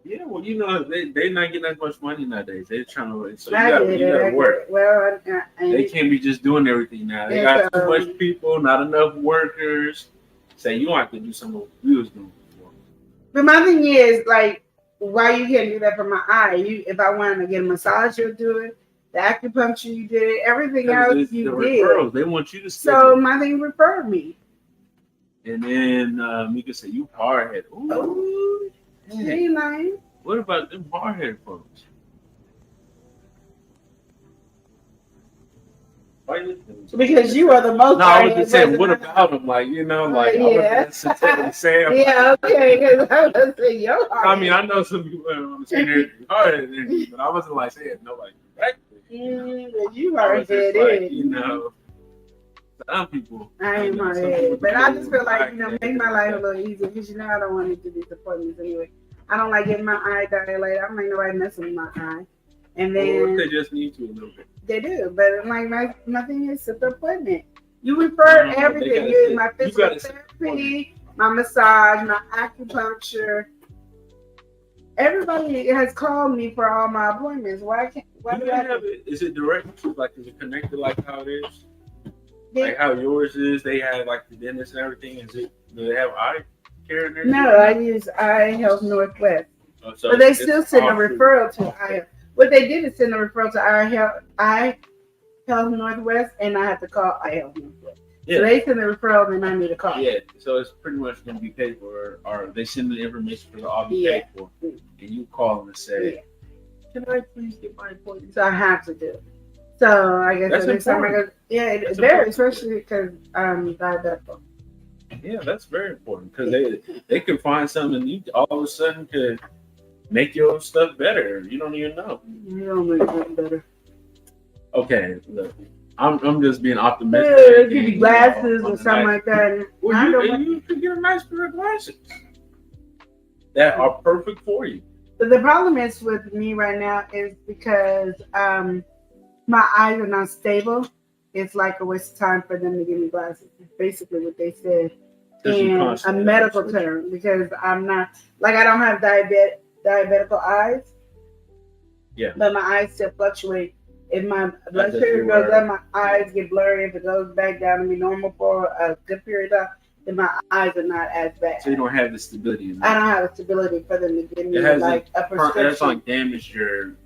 Yeah, well, you know, they not getting as much money nowadays. They're trying to, so I you get it. gotta I get work. it. Well, They can't be just doing everything now. They It's, got too much people, not enough workers. Say you don't have to do some of what we was doing before. but my thing is like, why you can't do that for my eye? You, if I wanted to get a massage, you'll do it. The acupuncture, you did it. Everything else, you the did. referrals, they want you to So schedule. my thing referred me. And then Mika said, "You hard headed." Ooh, she ain't lying. What about them hard headed folks? Because you are the most. No, I was just saying, what about them? Like, you know, like Yeah. I was just saying. Yeah, okay. Because I was saying, yo. I mean, I know some people don't understand everything hard headed, but I wasn't like saying nobody directly. You I are was just headed. like, you know, some people. I am hard headed, but I just feel like, you know, make my life a little easier because, you know, I don't want to do these appointments anyway. I don't like getting my eye dilated. I don't like nobody messing with my eye. And then they just need to a little bit. They do, but like my thing is set the appointment. You refer everything. You my physical therapy, my massage, my acupuncture. Everybody has called me for all my appointments. Why can't? Why do I have it? Is it direct? Like, is it connected like how it is? They, like how yours is? They have like the dentist and everything. Is it? Do they have eye care in there? No, I use Eye Health Northwest, so but they still send a referral to Eye. What they did is send a referral to Eye Health Northwest, and I have to call Eye Health Northwest. Yeah. So they send a referral, and I need to call. Yeah, so it's pretty much going to be paid for, or they send the information for the all be paid for, and you call them and say, "Can I please get my appointment?" So I have to do it. So I guess that's next time I go, it's very, especially because I'm diabetic. Yeah, that's very important because they can find something, and you all of a sudden could make your stuff better. You don't even know. You don't make nothing better. Okay, look, I'm just being optimistic. Yeah, give you glasses or something like that. Well, you could get a nice pair of glasses that are perfect for you. But the problem is with me right now is because my eyes are not stable. It's like a waste of time for them to give me glasses. It's basically what they said in a medical term, because I'm not, like, I don't have diabetical eyes. Yeah. But my eyes still fluctuate. If my blood sugar goes up, my eyes get blurry. If it goes back down to be normal for a good period of time, then my eyes are not as bad. So you don't have the stability. I don't have the stability for them to give me like a prescription. That's like damage your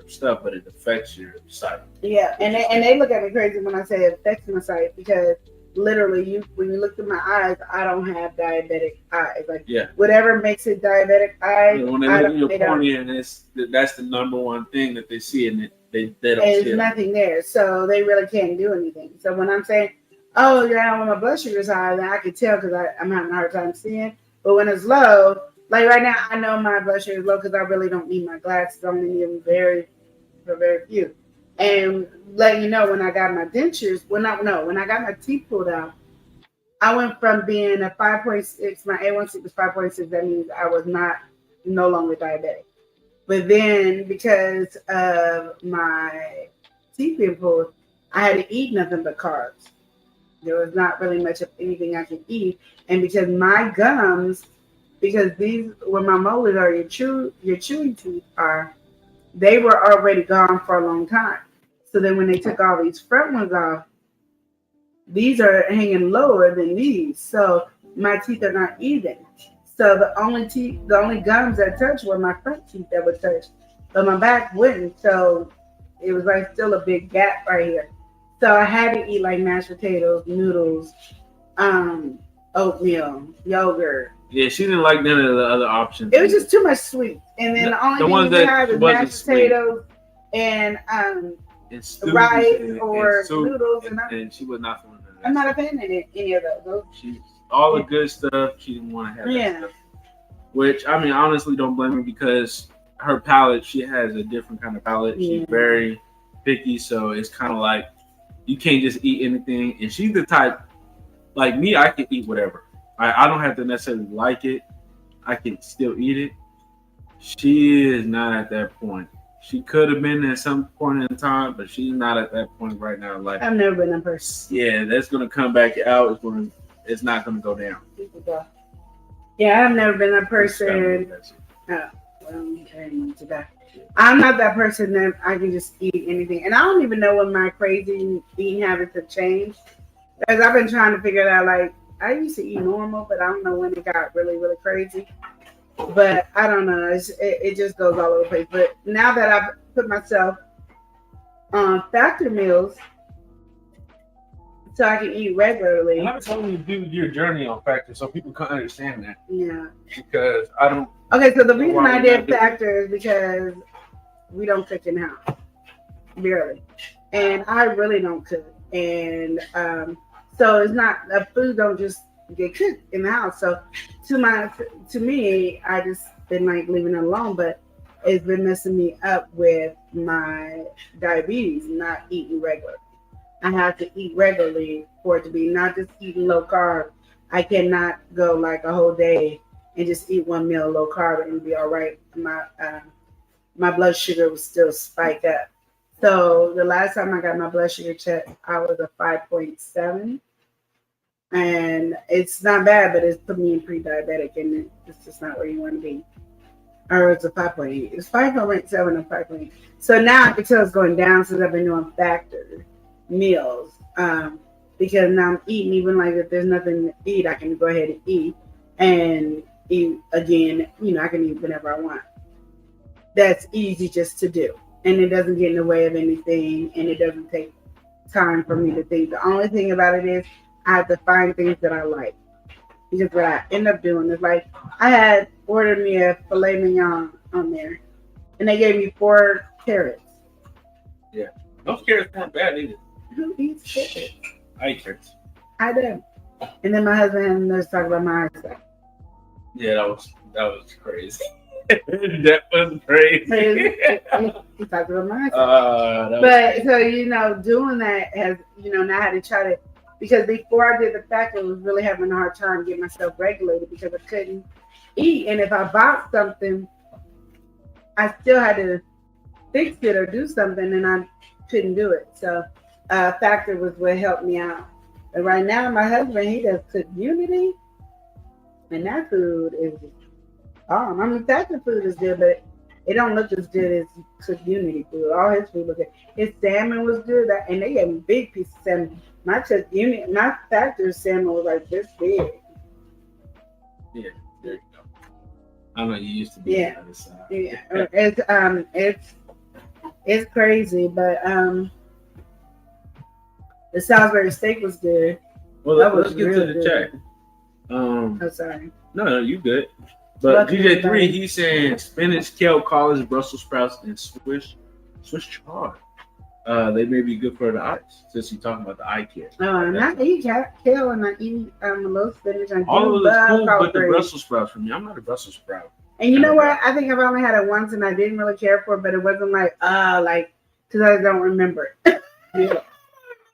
stuff, but it affects your sight. Yeah, and they look at me crazy when I say it affects my sight, because literally, when you look at my eyes, I don't have diabetic eyes. Like, whatever makes it diabetic eyes. Yeah, when they look at your cornea, and that's the number one thing that they see, and they don't see it. There's nothing there, so they really can't do anything. So when I'm saying, "Oh, yeah, when my blood sugar is high," then I can tell because I'm having a hard time seeing. But when it's low, like right now, I know my blood sugar is low because I really don't need my glasses. I only need them very few. And let you know, when I got my dentures, when I got my teeth pulled out, I went from being a 5.6, my A1C was 5.6. That means I was no longer diabetic. But then because of my teeth being pulled, I had to eat nothing but carbs. There was not really much of anything I could eat. And because my gums, because these, where my molars are, your chewing teeth are, they were already gone for a long time. So then when they took all these front ones off, these are hanging lower than these. So my teeth are not even. So the only gums that touched were my front teeth that would touch, but my back wouldn't. So it was like still a big gap right here. So I had to eat like mashed potatoes, noodles, oatmeal, yogurt. Yeah, she didn't like none of the other options. It was just too much sweet. And then the only thing you have is mashed potatoes and rice or noodles. And she was not feeling that. I'm not a fan of any of those. All the good stuff, she didn't want to have that stuff. Which, I mean, I honestly don't blame her, because her palate, she has a different kind of palate. She's very picky, so it's kind of like you can't just eat anything. And she's the type, like me, I can eat whatever. I don't have to necessarily like it. I can still eat it. She is not at that point. She could have been at some point in time, but she's not at that point right now. Like, I've never been that person. Yeah, that's gonna come back out. It's not gonna go down. Yeah, I've never been that person. and today. I'm not that person that I can just eat anything, and I don't even know when my crazy eating habits have changed. Because I've been trying to figure it out. Like I used to eat normal, but I don't know when it got really, really crazy. But I don't know. It just goes all over the place. But now that I've put myself on factor meals, so I can eat regularly. I'm telling you, do your journey on Factor so people can understand that. Yeah. Because I don't. Okay, so the reason I did Factor is because we don't cook in the house, barely, and I really don't cook, and so it's not the food don't just get cooked in the house. So to me, I just been like leaving it alone, but it's been messing me up with my diabetes, not eating regular. I have to eat regularly for it to be not just eating low carb. I cannot go like a whole day and just eat one meal low carb and be all right. My blood sugar was still spiked up. So the last time I got my blood sugar checked, I was a 5.7, and it's not bad, but it's put me in pre-diabetic, and it's just not where you want to be. Or it's a 5.8. It's 5.7 and 5.8. So now I can tell it's going down since I've been doing Factor meals, because now I'm eating, even like if there's nothing to eat, I can go ahead and eat again. I can eat whenever I want. That's easy just to do, and it doesn't get in the way of anything, and it doesn't take time for me to think. The only thing about it is I have to find things that I like, because what I end up doing is like I had ordered me a filet mignon on there, and they gave me 4 carrots. Yeah, those carrots weren't bad either. Who eats carrots? I eat carrots. I do. And then my husband was talking about my eyesight. Yeah, that was crazy. That was crazy. He talked about my eyesight. But so doing that has now I had to try to, because before I did the Factor, I was really having a hard time getting myself regulated because I couldn't eat, and if I bought something, I still had to fix it or do something, and I couldn't do it. So Factor was what helped me out. But right now, my husband, he does cook Unity, and that food is Factor food is good, but it don't look as good as cook Unity food. All his food look good. His salmon was good, and they gave me big piece of salmon. My Factor salmon was like this big. Yeah, there you go. I know you used to be on the other side. Yeah, it's crazy, but the Salisbury steak was good. Well, let's get to the chat. Oh, sorry. No, you good. But DJ3, he's saying spinach, kale, collards, Brussels sprouts, and Swiss chard. They may be good for the eyes, since you're talking about the eye care. And I eat kale and I eat a little spinach. All of it's cool, but the Brussels sprouts for me. I'm not a Brussels sprout. And you know what? I think I've only had it once, and I didn't really care for it, but it wasn't because I don't remember it. Yeah.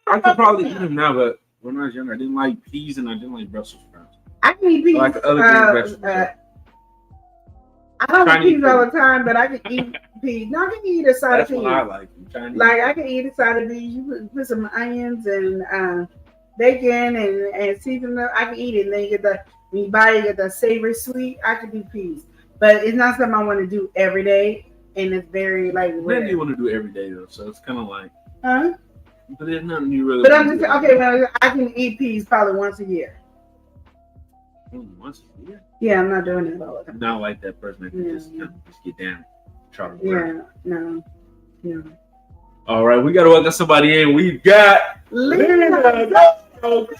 I could probably eat them now, but when I was younger, I didn't like peas and I didn't like Brussels sprouts. I can eat peas. Like other vegetables. I don't eat peas all the time, but I can eat peas. No, I can eat a side of peas. That's what I like. I can eat a side of peas. You put some onions and bacon and season them. I can eat it. And then when you buy it, you get the savory sweet. I can do peas, but it's not something I want to do every day. And it's very rare. Maybe you want to do every day though, so it's kind of like. Huh? But there's nothing you really. But I'm just okay. Well, I can eat peas probably once a year. Once a year? Yeah, I'm not doing it all the time. Not like that person that can just get down. Try to work. No. All right, we got to welcome somebody in. We've got Lena. What's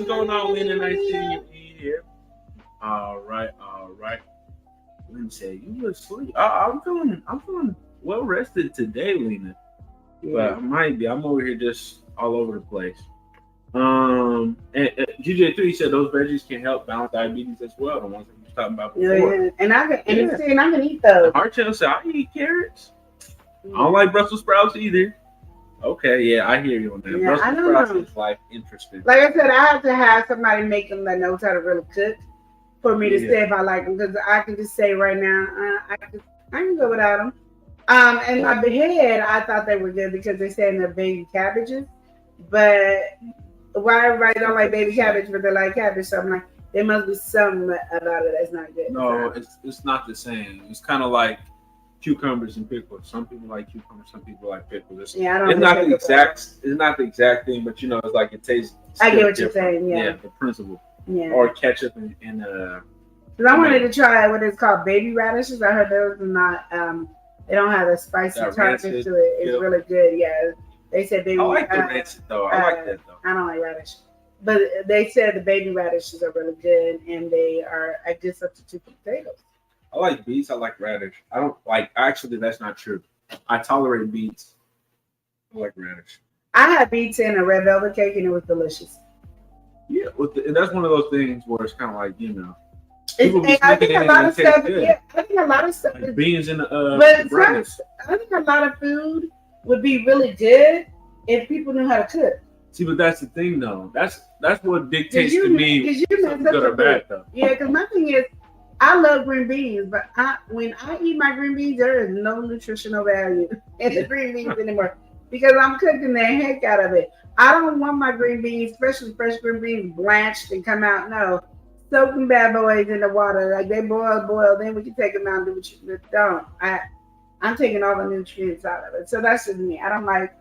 going on, Lena? Nice seeing you here. All right. Let me say, you were asleep. I'm feeling well rested today, Lena. Yeah. But I might be. I'm over here just all over the place. And GJ3 said those veggies can help balance diabetes as well. The ones that we were talking about before. Yeah. And I can eat those. Archel said I eat carrots. I don't like Brussels sprouts either. Okay, yeah, I hear you on that. Yeah, Brussels sprouts is like interesting. Like I said, I have to have somebody make them that knows how to really cook for me to say if I like them, because I can just say right now I can go without them. And my head, I thought they were good because they said they're baby cabbages, but why everybody don't like baby cabbage, but they like cabbage? So I'm like, There must be something about it that's not good. No, it's not the same. It's kind of like cucumbers and pickles. Some people like cucumbers, some people like pickles. Yeah, I don't. It's not the exact. It's not the exact thing, but it's like it tastes. I get what different. you're saying. Yeah, the principle. Yeah. Or ketchup and Because I wanted to try what is called baby radishes. I heard those are not. They don't have a spicy tartness to it. It's really good. Yeah, they said baby. I like the rancid though. I like that though. I don't like radish, but they said the baby radishes are really good and they are a good substitute for potatoes. I like beets. I like radish. I don't like. Actually, that's not true. I tolerate beets. I like radish. I had beets in a red velvet cake and it was delicious. Yeah, and that's one of those things where it's kind of like I think a lot of stuff. Yeah, I think a lot of stuff. Like beans in the I think a lot of food would be really good if people knew how to cook. See, but that's the thing, though. That's what dictates to me something good or bad, though. Yeah, because my thing is, I love green beans, but when I eat my green beans, there is no nutritional value in the green beans anymore because I'm cooking the heck out of it. I don't want my green beans, especially fresh green beans, blanched and come out. No, soak them bad boys in the water. Like they boil, then we can take them out and do what you don't. I'm taking all the nutrients out of it. So that's just me. I don't like,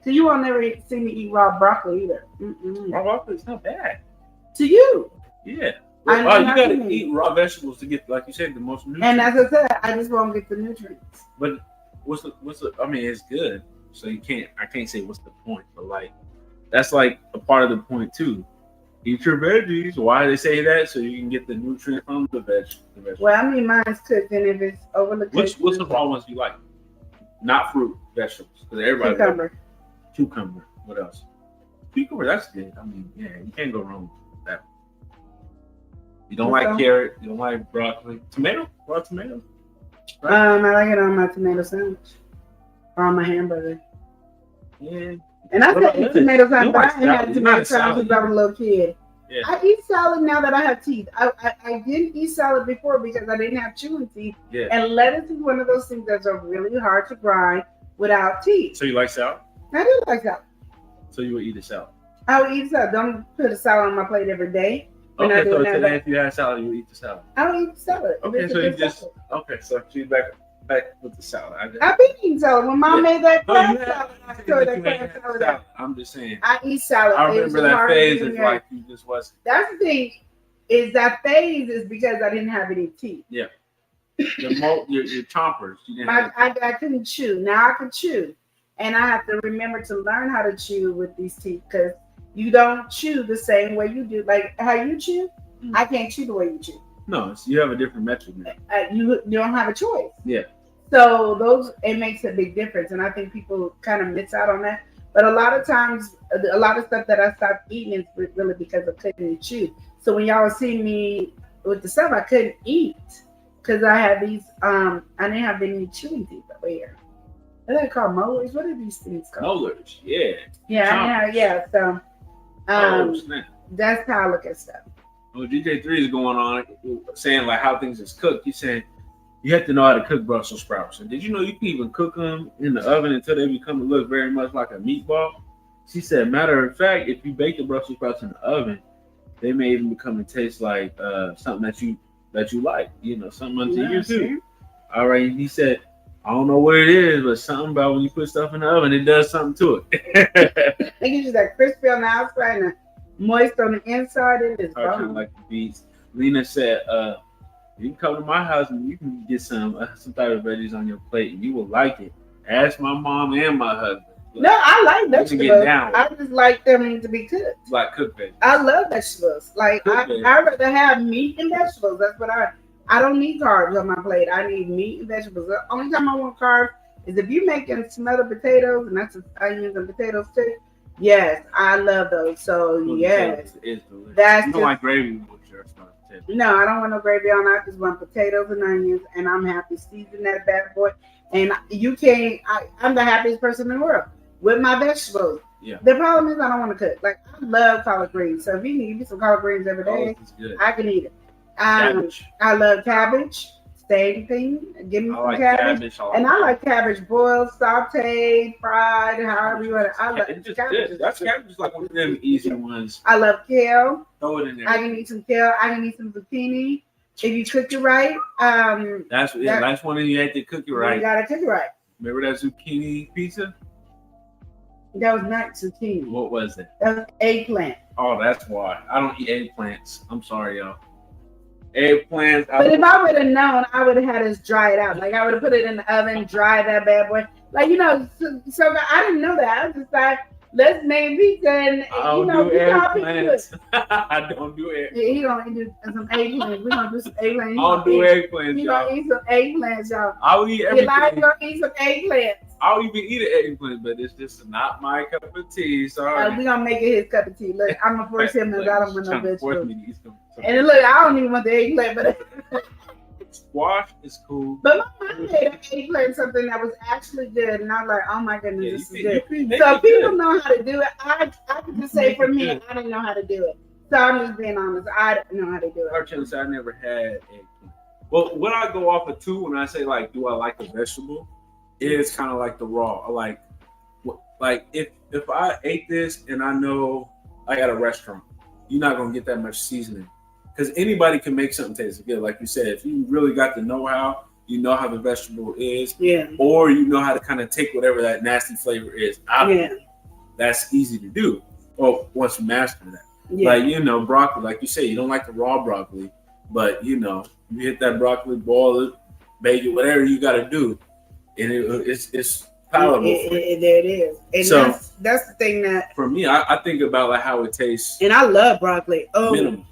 so you won't never see me eat raw broccoli either. Raw broccoli is not bad. To you. Yeah. You got to eat raw vegetables to get, like you said, the most nutrients. And as I said, I just won't get the nutrients. But what's the, I mean, it's good. So I can't say what's the point, but like, that's like a part of the point too. Eat your veggies. Why do they say that? So you can get the nutrient from the vegetables. Well, I mean, mine's cooked, and if it's overlooked. What's the raw ones you like? Not fruit, vegetables. Because everybody. Cucumber. What else? Cucumber. That's good. I mean, yeah, you can't go wrong with that. You don't like carrot. You don't like broccoli. Tomato. Raw tomato. Right? I like it on my tomato sandwich or on my hamburger. Yeah. And I said tomato salad, but I ain't had tomato salad since I was a little kid. Yeah. I eat salad now that I have teeth. I didn't eat salad before because I didn't have chewing teeth. Yeah. And lettuce is one of those things that's really hard to grind without teeth. So you like salad? I do like salad. So you would eat a salad? I would eat salad. Don't put a salad on my plate every day. Okay, so today if you had salad, you would eat the salad. I don't eat the salad. Okay, so you just so she's back with the salad. I've been eating salad. When Mom made that crab salad, I'm just saying. I eat salad. I remember that phase. It's like you just was. That's the thing. Is that phase is because I didn't have any teeth. Yeah. Your chompers. I couldn't chew. Now I can chew, and I have to remember to learn how to chew with these teeth because you don't chew the same way you do. Like how you chew, I can't chew the way you chew. No, you have a different method now. You don't have a choice. Yeah. So it makes a big difference, and I think people kind of miss out on that. But a lot of times, a lot of stuff that I stopped eating is really because I couldn't chew. So when y'all see me with the stuff, I couldn't eat because I had these. I didn't have any chewing teeth over here. What are they called? Molars? What are these things called? Molars. Yeah. Yeah. So that's how I look at stuff. Well, DJ3 is going on saying like how things is cooked. He's saying you have to know how to cook Brussels sprouts. And did you know you can even cook them in the oven until they become to look very much like a meatball? She said, matter of fact, if you bake the Brussels sprouts in the oven, they may even become to taste like something that you like. You know, something unto you too. All right. He said, I don't know what it is, but something about when you put stuff in the oven, it does something to it. It gives you that crispy on the outside and moist on the inside. It is like the beets. Lena said, you can come to my house and you can get some type of veggies on your plate and you will like it. Ask my mom and my husband. No, I like vegetables. I just like them to be cooked. Like cooked vegetables. I love vegetables. Like I rather have meat and vegetables. That's what I don't need carbs on my plate. I need meat and vegetables. The only time I want carbs is if you're making smothered potatoes, and that's onions and potatoes too. Yes, I love those. So yes, it's delicious. That's you don't like gravy with your smothered potatoes. No, I don't want no gravy on. I just want potatoes and onions, and I'm happy season that bad boy. And you can't. I'm the happiest person in the world with my vegetables. Yeah. The problem is I don't want to cook. Like I love collard greens, so if you need me some collard greens every day, I can eat it. I love cabbage, same thing. Give me I some like cabbage. cabbage. And I like cabbage boiled, sauteed, fried, however you want it. I love It's just cabbage. good. That's cabbage is like one of them easy ones. I love kale. Throw it in there. I can eat some kale. I can eat some zucchini. If you cook it right, That's one of you had to cook it you right. gotta cook it right. Remember that zucchini pizza? That was not zucchini. What was it? That was eggplant. Oh, that's why. I don't eat eggplants. I'm sorry, y'all. Eggplants. But if I would have known, I would have had us dry it out. Like I would have put it in the oven, dry that bad boy. Like so I didn't know that. I was just like, let's make pizza and I don't do eggplants. I don't do eggplants. He gonna do some eggplants. We're gonna do some eggplants. I don't do eggplants, He y'all. gonna eat some eggplants, y'all. I'll eat everything. Elijah gonna eat some eggplants. I'll even eat an eggplant, but it's just not my cup of tea. Sorry. We gonna make it his cup of tea. Look, I'm gonna force him because I don't want no Trying to force vegetables. me to eat some And look, I don't even want the eggplant, but squash is cool. my mom made an eggplant something that was actually good, and I was like, oh my goodness, Yeah, this is you good. can make So it people good. know how to do it. I can just say for me, Good. I didn't know how to do it. So I'm just being honest. I didn't know how to do it. Archie, I never had eggplant. Well, what I go off of too when I say like, do I like a vegetable? Is kind of like the raw. Like if I ate this and I know I got a restaurant, you're not gonna get that much seasoning because anybody can make something taste good. Like you said, if you really got the know-how, you know how the vegetable is, Yeah. or you know how to kind of take whatever that nasty flavor is out of Yeah. it. That's easy to do. Well, once you master that. Yeah. Like, broccoli, like you say, you don't like the raw broccoli, but you hit that broccoli, boil it, bake it, whatever you got to do, and it's palatable. There it is. And So- that's the thing that, For me, I think about like how it tastes and I love broccoli. Oh, minimal.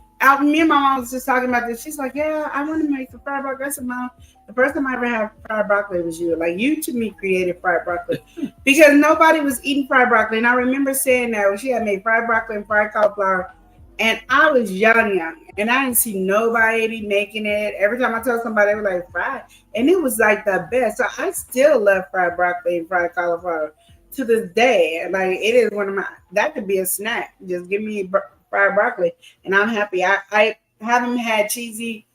me and my mom was just talking about this. She's like, yeah, I want to make some fried broccoli. I said, Mom, the first time I ever had fried broccoli was you. Like, you to me created fried broccoli because nobody was eating fried broccoli. And I remember saying that when she had made fried broccoli and fried cauliflower. And I was young, and I didn't see nobody making it. Every time I told somebody, they were like, fried. And it was like the best. So I still love fried broccoli and fried cauliflower to this day. Like, it is one of my, that could be a snack. Just give me fried broccoli, and I'm happy. I haven't had cheesy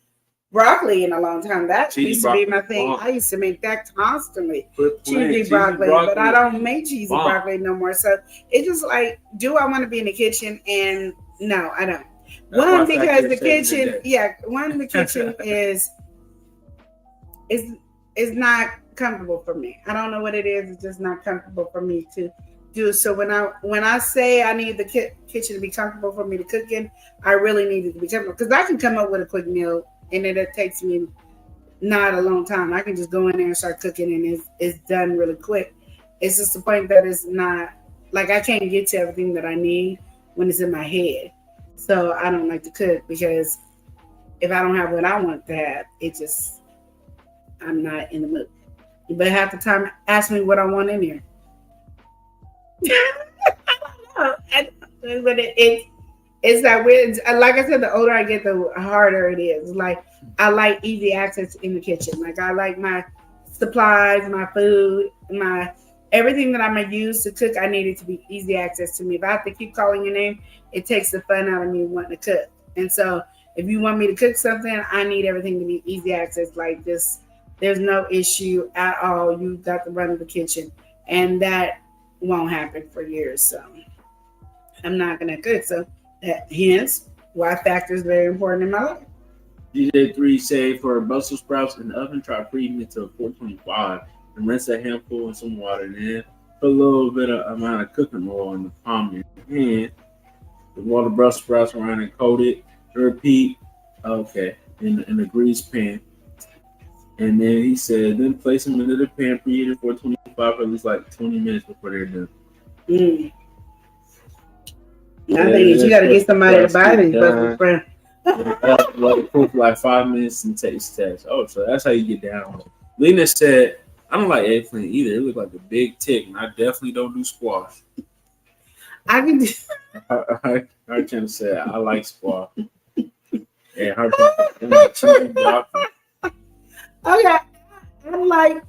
broccoli in a long time. That Cheesy used to be my broccoli, thing. bomb. I used to make that constantly. Put Cheesy broccoli, but I don't make cheesy Bomb. broccoli no more. So it's just like, do I want to be in the kitchen? And no, I don't. That's One, why because factory the saving kitchen, day. the kitchen is not comfortable for me. I don't know what it is. It's just not comfortable for me to do. So when I say I need the kitchen to be comfortable for me to cook in, I really need it to be comfortable because I can come up with a quick meal and it takes me not a long time. I can just go in there and start cooking and it's done really quick. It's just the point that it's not like I can't get to everything that I need when it's in my head. So I don't like to cook because if I don't have what I want to have, I'm not in the mood. But half the time, ask me what I want in there. I don't know. But it's that weird. Like I said, the older I get, the harder it is. Like I like easy access in the kitchen. Like I like my supplies, my food, everything that I'm gonna use to cook. I need it to be easy access to me. If I have to keep calling your name, it takes the fun out of me wanting to cook. And so, if you want me to cook something, I need everything to be easy access. Like this, there's no issue at all. You got to run the kitchen, and that won't happen for years. So I'm not gonna cook. So hence why factor is very important in my life. DJ3 say for Brussels sprouts in the oven, try preheating it to 425 and rinse a handful in some water. And then put a little bit of amount of cooking oil in the palm of your hand. Roll the Brussels sprouts around and coat it. Repeat. Okay. In the grease pan. And then he said, then place them into the pan, preheated 425 for at least like 20 minutes before they're done. I think you got to get somebody to buy these Brussels sprouts. Cook like 5 minutes and taste test. Oh, so that's how you get down. Lena said, I don't like eggplant either. It looked like a big tick, and I definitely don't do squash. I can do. Her channel said, I like squash. And her cheesy broccoli. Okay, I like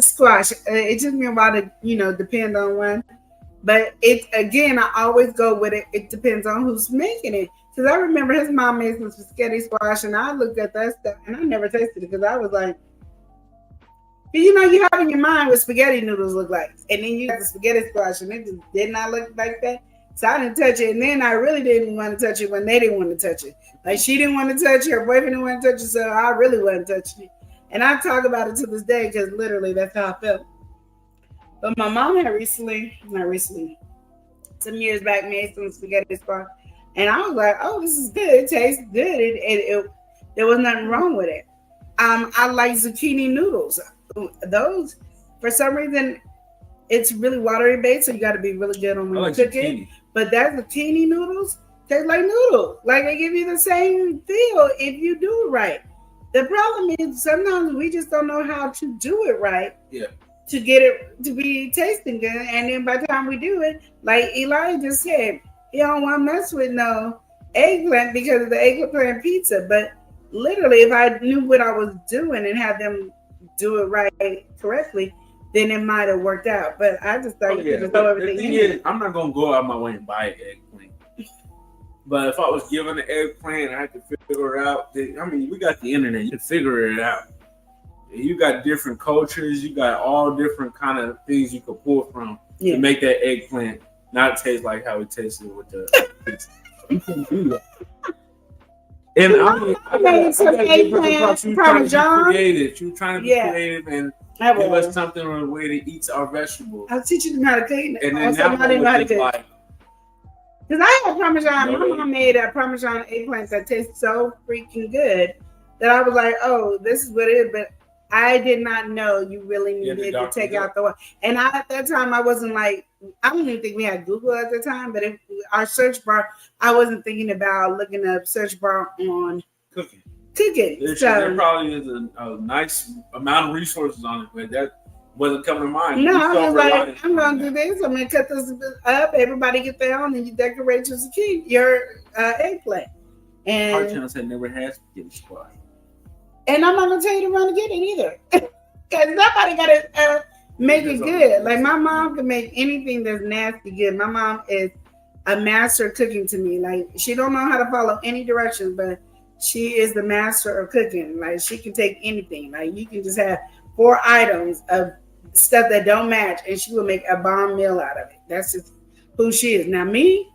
squash. It took me a while to, depend on one. But it again, I always go with it. It depends on who's making it. Because I remember his mom made some spaghetti squash, and I looked at that stuff, and I never tasted it because I was like, you know, you have in your mind what spaghetti noodles look like, and then you got the spaghetti squash, and it just did not look like that. So I didn't touch it, and then I really didn't want to touch it when they didn't want to touch it. Like she didn't want to touch it, her boyfriend didn't want to touch it, so I really wasn't touching it. And I talk about it to this day because literally that's how I felt. But my mom had not recently, some years back, made some spaghetti squash, and I was like, "Oh, this is good. It tastes good. There was nothing wrong with it." I like zucchini noodles. Those, for some reason, it's really watery based, so you got to be really good on when you cook it. But that zucchini noodles taste like noodles. Like they give you the same feel if you do it right. The problem is sometimes we just don't know how to do it right. Yeah. To get it to be tasting good, and then by the time we do it, like Eli just said, he don't want to mess with no eggplant because of the eggplant pizza. But literally, if I knew what I was doing and had them do it right correctly, then it might have worked out. But I just thought you could throw everything in. I'm not gonna go out my way and buy an eggplant. But if I was given an eggplant, I could figure it out. I mean, we got the internet; you can figure it out. You got different cultures. You got all different kind of things you could pull from to make that eggplant not taste like how it tasted with the. You can do that. And I made some eggplant parmesan. You're trying to be creative and give us something on the way to eat our vegetables. I'll teach you how to clean it. And then now I didn't know how to cook. Because I had parmesan. My mom made a parmesan eggplant that tastes so freaking good that I was like, "Oh, this is what it is." But I did not know you really needed to take out the one. And at that time, I wasn't like, I don't even think we had Google at the time, but if our search bar, I wasn't thinking about looking up search bar on cooking. There probably is a nice amount of resources on it, but that wasn't coming to mind. No, I was like, I'm going to do this. I'm going to cut this up. Everybody get their own, and you decorate your eggplant. And our channel said never had spaghetti squash. And I'm not gonna tell you to run to get it either, because somebody gotta make it good. Like my mom can make anything that's nasty good. My mom is a master of cooking to me. Like she don't know how to follow any directions, but she is the master of cooking. Like she can take anything. Like you can just have 4 items of stuff that don't match, and she will make a bomb meal out of it. That's just who she is. Now me,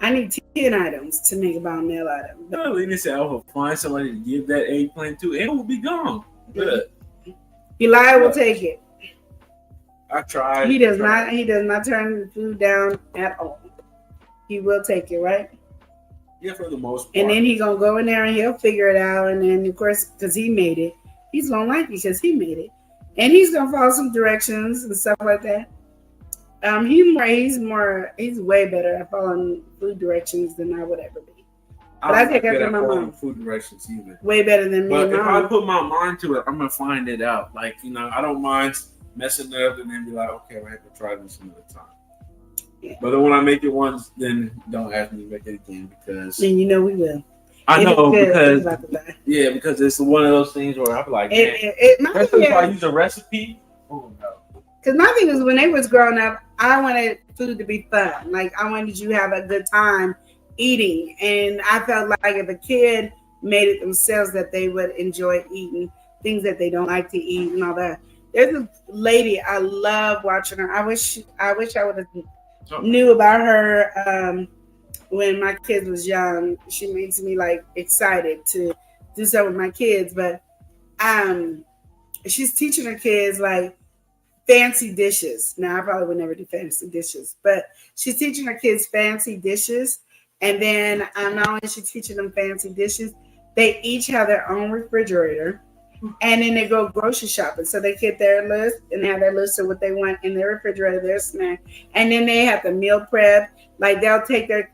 I need 10 items to make a bomb meal out of it. No, Lena said I will find somebody to give that eggplant to, and it will be gone. Good. Eli will take it. I tried. He does not turn the food down at all. He will take it, right? Yeah, for the most part. And then he's gonna go in there and he'll figure it out. And then of course, because he made it, he's gonna like it because he made it. And he's gonna follow some directions and stuff like that. He's way better at following food directions than I would ever be. But I take after my mom. Food directions either. Way better than me. But if I put my mind to it, I'm gonna find it out. Like I don't mind messing it up and then be like, okay, I have to try this another time. Yeah. But then when I make it once, then don't ask me to make it again because. And we will. I know because it's one of those things where I'm like, especially if I use a recipe. Oh no. Because my thing is, when they was growing up, I wanted food to be fun. Like, I wanted you to have a good time eating. And I felt like if a kid made it themselves, that they would enjoy eating things that they don't like to eat and all that. There's a lady, I love watching her. I wish I would have knew about her when my kids was young. She makes me, excited to do something with my kids. But she's teaching her kids, fancy dishes. Now, I probably would never do fancy dishes, but she's teaching her kids fancy dishes. And then not only is she teaching them fancy dishes, they each have their own refrigerator. And then they go grocery shopping. So they get their list and have their list of what they want in their refrigerator, their snack. And then they have to meal prep. Like they'll take their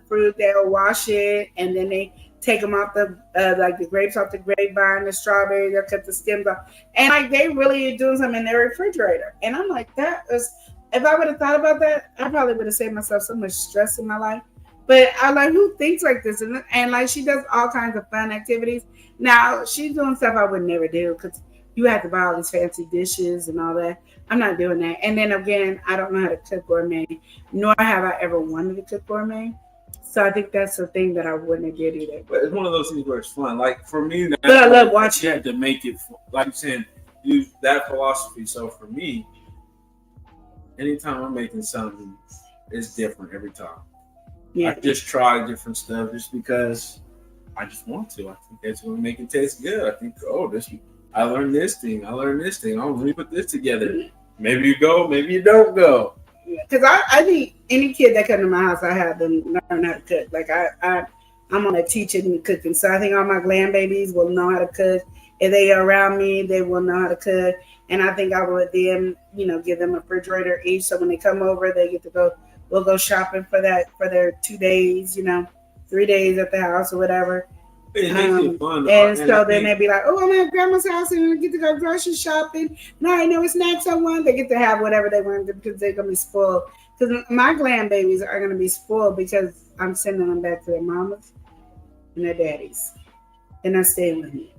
fruit, they'll wash it, and then they take them off the the grapes off the grapevine, the strawberry, they'll cut the stems off. And they really are doing something in their refrigerator. And I'm like, if I would have thought about that, I probably would have saved myself so much stress in my life. But I who thinks like this? And she does all kinds of fun activities. Now she's doing stuff I would never do because you have to buy all these fancy dishes and all that. I'm not doing that. And then again, I don't know how to cook gourmet, nor have I ever wanted to cook gourmet. So I think that's the thing that I wouldn't have did either. But it's one of those things where it's fun. Like for me, But I love watching. You have to make it, like you said, use that philosophy. So for me, anytime I'm making something, it's different every time. Yeah. I just try different stuff just because I just want to. I think that's what make it taste good. I think, I learned this thing. Oh, let me put this together. Maybe you go, maybe you don't go. Because I think any kid that come to my house, I have them learn how to cook. Like I'm on a teaching and cooking. So I think all my grandbabies will know how to cook. If they are around me, they will know how to cook. And I think I would then, give them a refrigerator each. So when they come over, they get to go. We'll go shopping for their 2 days, 3 days at the house or whatever. It makes it fun. And so then they'd be like, oh, I'm at grandma's house and we get to go grocery shopping. No, I know what snacks I want. They get to have whatever they want because they're going to be spoiled. Because my grandbabies are going to be spoiled because I'm sending them back to their mamas and their daddies. They're not staying with me.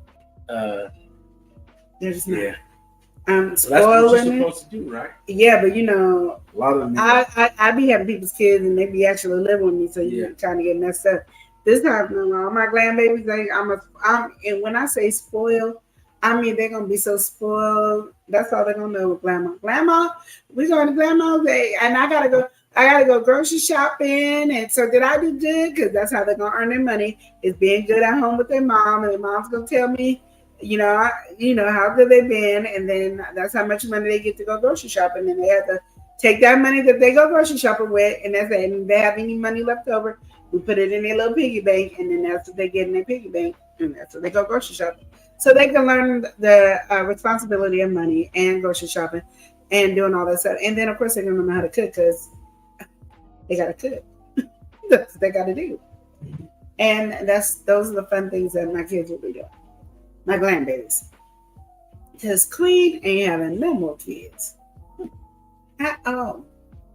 They're just not. Yeah. I'm spoiled with them. That's what you're supposed to do, right? Yeah, but a lot of them. I be having people's kids and they be actually living with me, so you kind of get messed up. This time, all my grandbabies, and when I say spoiled, I mean they're gonna be so spoiled. That's all they're gonna know with grandma. Grandma, we going to grandma's day, and I gotta go grocery shopping. And so did I do good? Because that's how they're gonna earn their money, is being good at home with their mom, and their mom's gonna tell me, how good they've been, and then that's how much money they get to go grocery shopping, and they have to take that money that they go grocery shopping with, and that's it. And if they have any money left over, we put it in their little piggy bank, and then that's what they get in their piggy bank, and that's what they go grocery shopping. So they can learn the responsibility of money and grocery shopping and doing all that stuff. And then, of course, they're going to know how to cook because they got to cook. That's what they got to do. And those are the fun things that my kids will be doing, my grandbabies. Because Queen ain't having no more kids at all.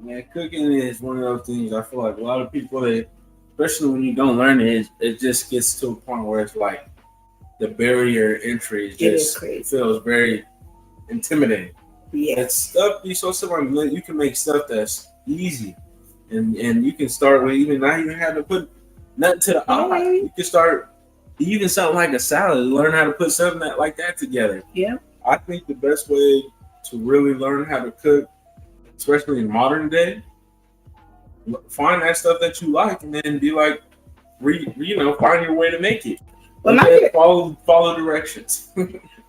Yeah, cooking is one of those things I feel like a lot of people, especially when you don't learn it, it just gets to a point where it's like the barrier entry just feels very intimidating. Yeah. And stuff be so simple. You can make stuff that's easy. And you can start with not even having to put nothing to the eye. You can start even something like a salad, learn how to put something like that together. Yeah. I think the best way to really learn how to cook, especially in modern day, find that stuff that you like and then be like, find your way to make it. Follow directions. Well,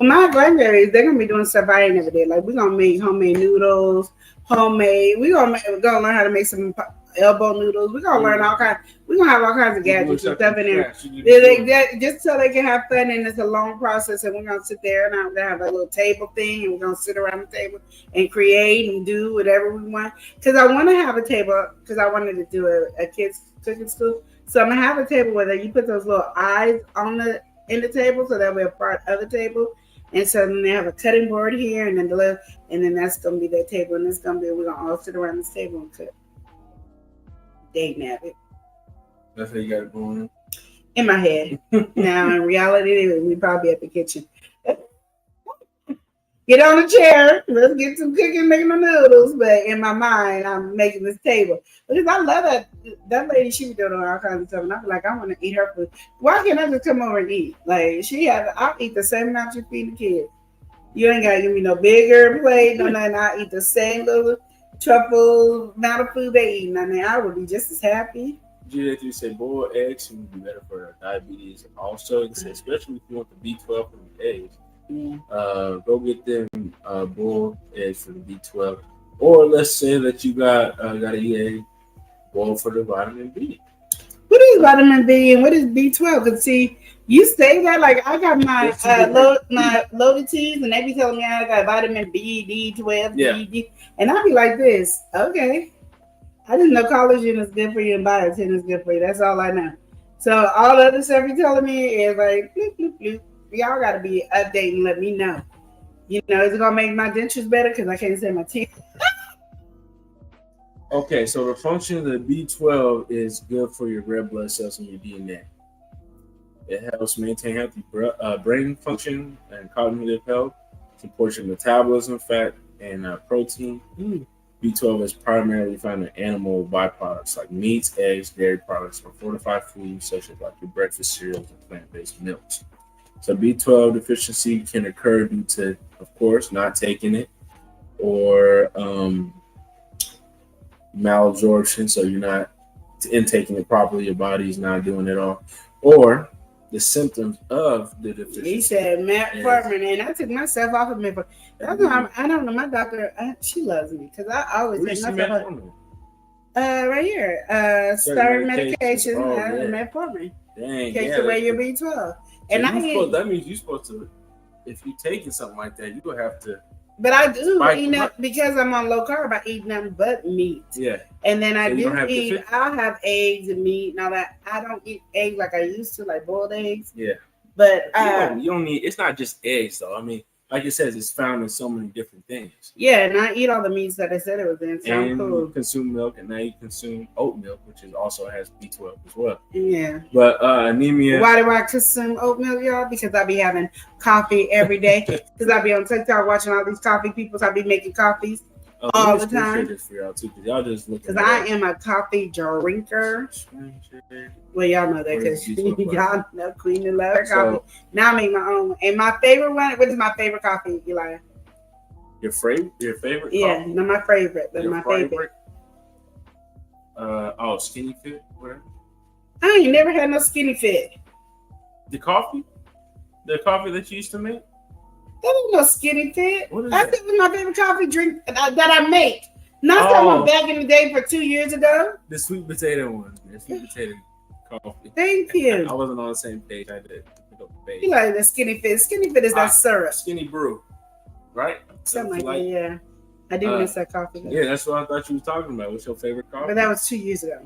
my grandbabies, they're gonna be doing stuff I ain't never did. Like we're gonna make homemade noodles, We're gonna learn how to make some elbow noodles. We're gonna learn all kinds. We're gonna have all kinds of gadgets and stuff in there. Just so they can have fun, and it's a long process. And we're gonna sit there and I'm gonna have a little table thing, and we're gonna sit around the table and create and do whatever we want. Because I want to have a table. Because I wanted to do a kids cooking school. So I'm gonna have a table where you put those little eyes in the table, so that we're a part of the table. And so then they have a cutting board here, and then that's gonna be their table, and we're gonna all sit around this table and cook. Dang nabbit. That's how you got it going in my head. Now in reality, we probably at the kitchen. Get on a chair. Let's get some cooking, making the noodles. But in my mind, I'm making this table because I love that lady. She be doing all kinds of stuff, and I feel like I want to eat her food. Why can't I just come over and eat? Like I'll eat the same amount you feed the kids. You ain't gotta give me no bigger plate, no nothing. I eat the same little truffle amount of food they eat, and I would be just as happy. You say boiled eggs would be better for diabetes, and also especially if you want the B12 from the eggs. Go get them boiled eggs for the B12, or let's say that you got to eat a bowl for the vitamin B. What is vitamin B and what is B12? Because see, you say that like I got my loaded teas, and they be telling me I got vitamin B, D12, D, and I be like this. Okay, I didn't know collagen is good for you and biotin is good for you. That's all I know. So all the other stuff you're telling me is like bloop, bloop, bloop. Y'all got to be updating and let me know. Is it going to make my dentures better? Because I can't say my teeth. Okay, so the function of the B12 is good for your red blood cells and your DNA. It helps maintain healthy brain function and cognitive health. supports your metabolism, fat, and protein. B12 is primarily found in animal byproducts like meats, eggs, dairy products, or fortified foods such as like your breakfast cereals and plant-based milks. So B12 deficiency can occur due to, of course, not taking it, or malabsorption, so you're not intaking it properly, your body's not doing it all, or the symptoms of the deficiency. He said metformin, and I took myself off of metformin. That's why I don't know. My doctor, she loves me because I always take myself off. Right here, certain medications, metformin. Dang, takes away your B12. And that means you're supposed to, if you're taking something like that, you're gonna have to. But I do eat because I'm on low carb. I eat nothing but meat. Yeah. And then I do eat. I'll have eggs and meat and all that. I don't eat eggs like I used to, like boiled eggs. Yeah. But you don't need. It's not just eggs, though. I mean, like it says, it's found in so many different things. Yeah, and I eat all the meats that I said it was in. So and cool. You consume milk, and now you consume oat milk, which also has B12 as well. Yeah. But anemia. Why do I consume oat milk, y'all? Because I be having coffee every day. Because I be on TikTok watching all these coffee people. So I be making coffees all the time. This for y'all too, because y'all just looking. Because I am a coffee drinker. Well, y'all know that because y'all know Queen and love coffee. Now I make my own. And my favorite one, what is my favorite coffee, Eli? Your favorite? Yeah, coffee? No, my favorite. That's my favorite. Skinny Fit, whatever. I ain't never had no Skinny Fit. The coffee that you used to make. That ain't no Skinny Fit. What is that? That was my favorite coffee drink that I make. Not someone back in the day for 2 years ago. The sweet potato one. The sweet potato coffee. Thank you. I wasn't on the same page. I did. You like the Skinny Fit. Skinny Fit is that syrup. Skinny Brew. Right? Something like that, yeah. I do miss that coffee. Yeah, that's what I thought you was talking about. What's your favorite coffee? But that was 2 years ago.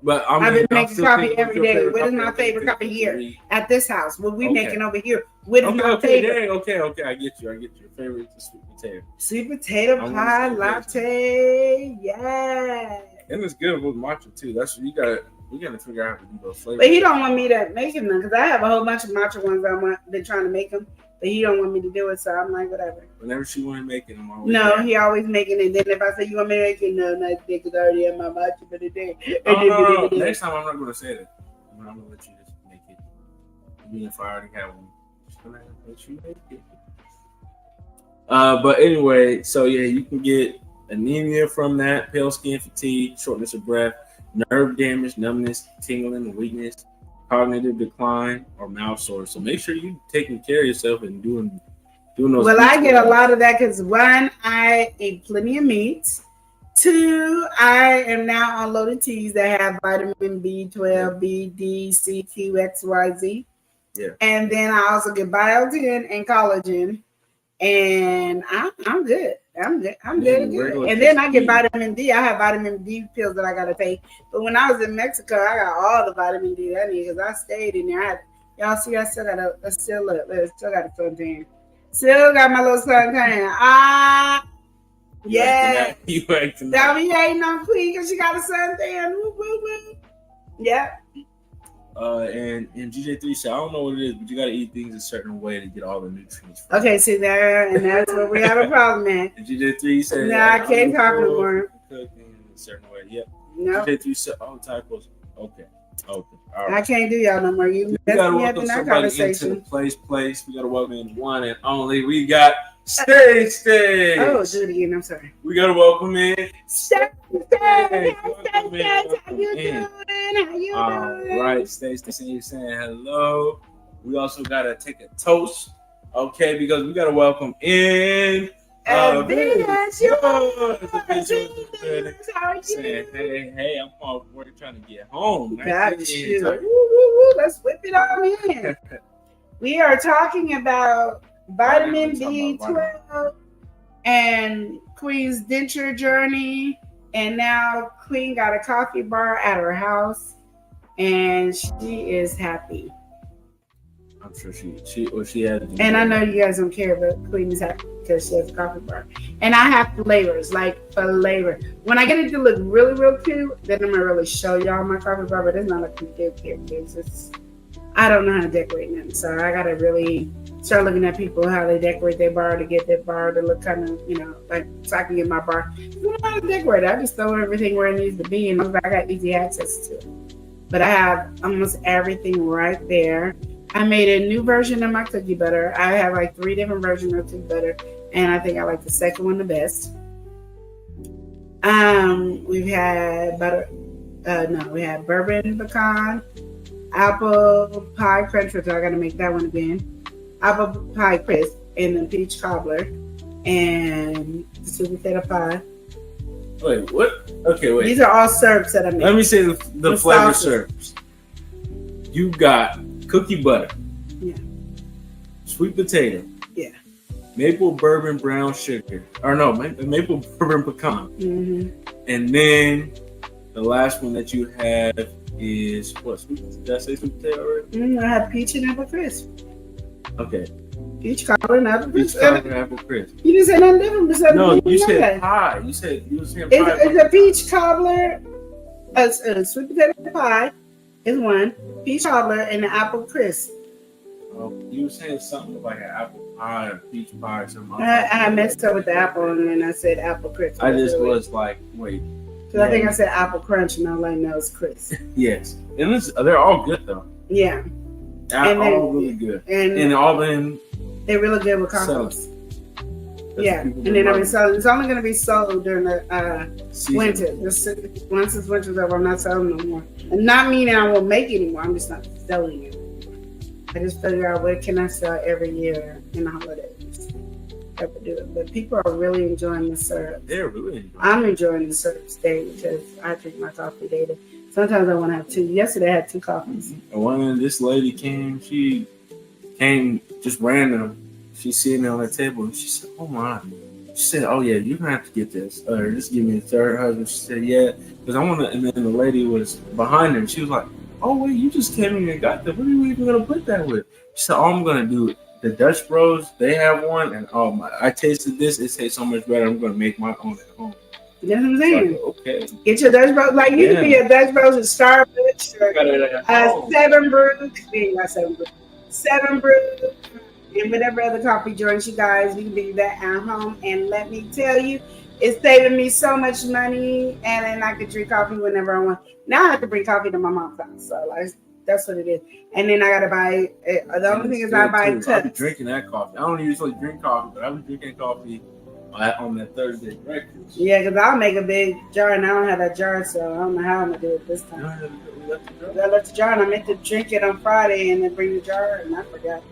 But I've been making coffee every day. What is my favorite coffee here at this house? What we making over here? What is my favorite? Okay. I get you. Your favorite is sweet potato. Sweet potato pie latte. Yeah. And it's good with matcha too. That's what you got. We got to figure out how to do those flavors. But he don't want me to make them because I have a whole bunch of matcha ones been trying to make them. But he don't want me to do it, so I'm like, whatever. Whenever she want to make it, I'm always No, there. he always making it. Then if I say you want me to make it, no, not today because I already have my matcha for the day. No. Next time I'm not going to say that. I'm going to let you just make it. Even if I already have one, I'm just going to let you make it. But anyway, so yeah, you can get anemia from that, pale skin, fatigue, shortness of breath, nerve damage, numbness, tingling, weakness, cognitive decline, or mouth sore. So make sure you're taking care of yourself and doing those. Well, I get a lot of that because one, I eat plenty of meat. Two, I am now on loaded teas that have vitamin B12, B, D, C, Q, X, Y, Z. Yeah. And then I also get biotin and collagen. And I'm good. I'm good. And then I get vitamin D. I have vitamin D pills that I gotta take. But when I was in Mexico, I got all the vitamin D that I need because I stayed in there. Y'all see, I still got a suntan. Still got my little suntan. Yeah. You acting Now we ain't no queen because she got a suntan. Woo, woo, woo. Yeah. And GJ3 said, I don't know what it is, but you got to eat things a certain way to get all the nutrients. Okay, see there, and that's where we have a problem, man. And GJ3 said, no, I can't talk no more. Cooking a certain way. Yep. No. GJ3 said, tacos. Okay. All right. I can't do y'all no more. You got to welcome somebody into the place. We got to welcome in one and only. We got Stage. Oh, do it again. I'm sorry. We got to welcome in Stage. How you doing? All right, Stage. You're saying hello. We also got to take a toast, okay, because we got to welcome in Vince. Hey, I'm off work trying to get home. Let's whip it on in. We are talking about vitamin B12 and Queen's denture journey, and now Queen got a coffee bar at her house, and she is happy. I'm sure she has. And I know you guys don't care, but Queen is happy because she has a coffee bar. And I have flavors, like flavor. When I get it to look really, real cute, then I'm gonna really show y'all my coffee bar. But it's not a cute. I don't know how to decorate them, so I gotta really start looking at people how they decorate their bar to get their bar to look kind of, like so I can get my bar. I don't know how to decorate it. I just throw everything where it needs to be, and I got easy access to it. But I have almost everything right there. I made a new version of my cookie butter. I have like 3 different versions of cookie butter, and I think I like the second one the best. We've had we had bourbon pecan, apple pie crunch, which I gotta make that one again, apple pie crisp, and then peach cobbler, and the sweet potato pie. Wait, what? Okay, wait. These are all syrups that I made. Let me say the flavor syrups. You got cookie butter. Yeah. Sweet potato. Yeah. Maple bourbon brown sugar. Or no, maple bourbon pecan. Mm-hmm. And then the last one that you have is what? Did I say sweet potato already? I had peach and apple crisp. Okay. Peach cobbler and apple Peach crisp. cobbler and apple crisp. You didn't say nothing different besides No, you said that. pie. You were saying pie. It's a peach cobbler, a sweet potato pie is one, peach cobbler, and an apple crisp. Oh, you were saying something like an apple pie or peach pie or something. I messed up with the apple, and then I said apple crisp. I just was like, wait. Because I think I said apple crunch, and I was like, no, it's crisp. Yes. And they're all good, though. Yeah. All really good. And all been they're really good with cocktails. Yeah. And then it's only going to be sold during the winter. Once this winter's over, I'm not selling no more. And not meaning I won't make it anymore. I'm just not selling it. I just figure out what can I sell every year in the holidays. I could do it. But people are really enjoying the syrup. They're really enjoying it. I'm enjoying the syrups daily because I drink my coffee daily. Sometimes I want to have 2. Yesterday I had 2 coffees. And when this lady came, she came just random. She's sitting on the table and she said, "Oh my." She said, "Oh yeah, you're gonna have to get this, or just give me a third husband." She said, "Yeah, because I want to." And then the lady was behind her. She was like, "Oh wait, you just came in and got that. What are you even gonna put that with?" She said, "Oh, I'm gonna do the Dutch Bros. They have one, and oh my, I tasted this. It tastes so much better. I'm gonna make my own at home." That's what I'm saying. Like, okay. Get your Dutch Bros. Like you can be a Dutch Bros at Starbucks or 7 Brew. Not 7 Brew. 7 Brew. And whatever other coffee joints you guys, you can do that at home. And let me tell you, it's saving me so much money. And then I can drink coffee whenever I want. Now I have to bring coffee to my mom's house. So that's what it is. And then I got to buy, the only thing is I buy cups. I've been drinking that coffee. I don't usually drink coffee, but I've been drinking coffee on that Thursday breakfast. Yeah, because I'll make a big jar and I don't have that jar. So I don't know how I'm going to do it this time. I left the jar and I meant to drink it on Friday and then bring the jar and I forgot.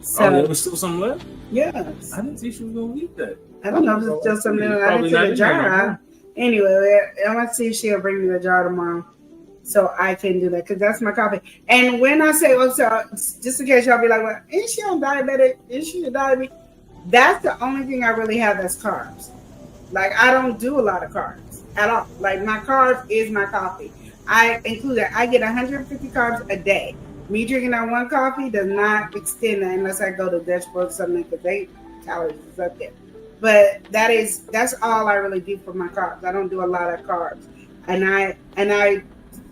So, there was still some left? Yes. I didn't think she was going to eat that. I don't know if it's still something that I didn't take the jar out. Anyway, I'm going to see if she'll bring me the jar tomorrow so I can do that because that's my coffee. And when I say, so just in case y'all be like, well, is she on diabetic? Is she a diabetic? That's the only thing I really have that's carbs. Like, I don't do a lot of carbs at all. Like, my carbs is my coffee. I include that. I get 150 carbs a day. Me drinking that one coffee does not extend that unless I go to Dutch Bros or something because they calories is up there. But that's all I really do for my carbs. I don't do a lot of carbs. And I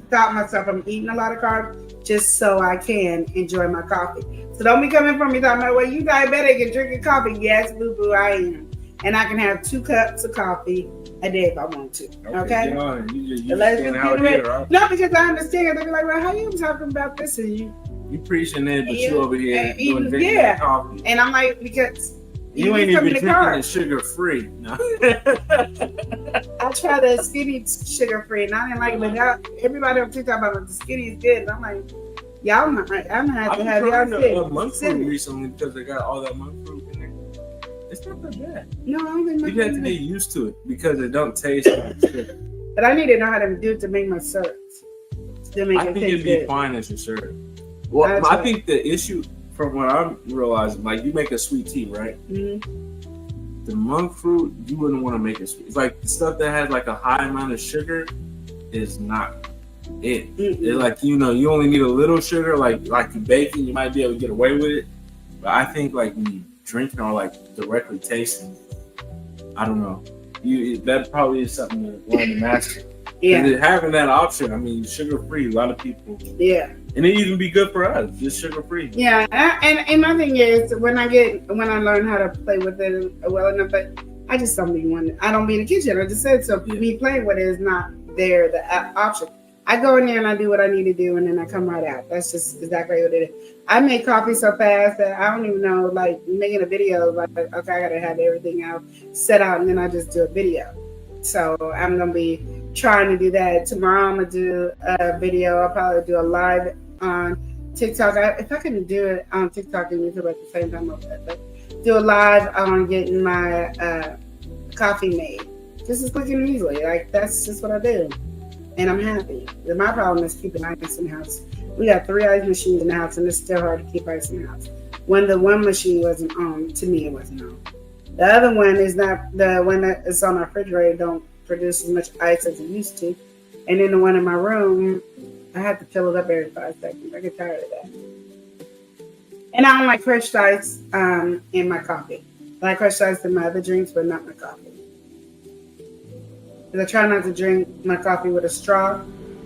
stop myself from eating a lot of carbs just so I can enjoy my coffee. So don't be coming from me talking about, well, you diabetic and drinking coffee. Yes, boo-boo, I am. And I can have 2 cups of coffee a day if I want to. Okay? Let's just get it. Right? No, because I understand. They'll be like, well, how you talking about this? And you preaching it, but you over here doing drinking coffee. And I'm like, because you ain't even drinking it sugar free. No. I try the skinny sugar free, and I didn't like it. But now everybody on TikTok about the skinny is good. And I'm like, y'all not right. I'm gonna have to have y'all a monk fruit recently because they got all that monk fruit in there. It's not that bad. No, I don't think you have to get used to it because it don't taste like sugar. But I need to know how to do it to make my syrups. To make I think it'd be fine as your syrup. Well, I think the issue, from what I'm realizing, like you make a sweet tea, right? Mm-hmm. The monk fruit, you wouldn't want to make it sweet. It's like the stuff that has like a high amount of sugar is not it. Mm-hmm. It's like, you only need a little sugar. Like you baking, you might be able to get away with it. But I think like when you drinking or like directly tasting, I don't know. That probably is something to learn to master. Yeah. Having that option, I mean, sugar free. A lot of people. Yeah. And it even be good for us, just sugar free. Yeah, and my thing is when I learn how to play with it well enough, but I just don't be one. I don't be in the kitchen. I just said so. Me playing with it is not there the option. I go in there and I do what I need to do, and then I come right out. That's just exactly what it is. I make coffee so fast that I don't even know. Like making a video, like okay, I gotta have everything out set out, and then I just do a video. So I'm gonna be trying to do that tomorrow. I'm gonna do a video. I'll probably do a live on TikTok. If I can do it on TikTok and YouTube at the same time, I'll do a live on getting my coffee made. This is quick and easily. Like that's just what I do, and I'm happy. My problem is keeping ice in the house. We got 3 ice machines in the house, and it's still hard to keep ice in the house. When the one machine wasn't on, to me it wasn't on. The other one is not the one that is on our refrigerator. Don't produce as much ice as it used to, and then the one in my room, I have to fill it up every 5 seconds. I get tired of that. And I don't like crushed ice in my coffee. I like crushed ice in my other drinks, but not my coffee. Because I try not to drink my coffee with a straw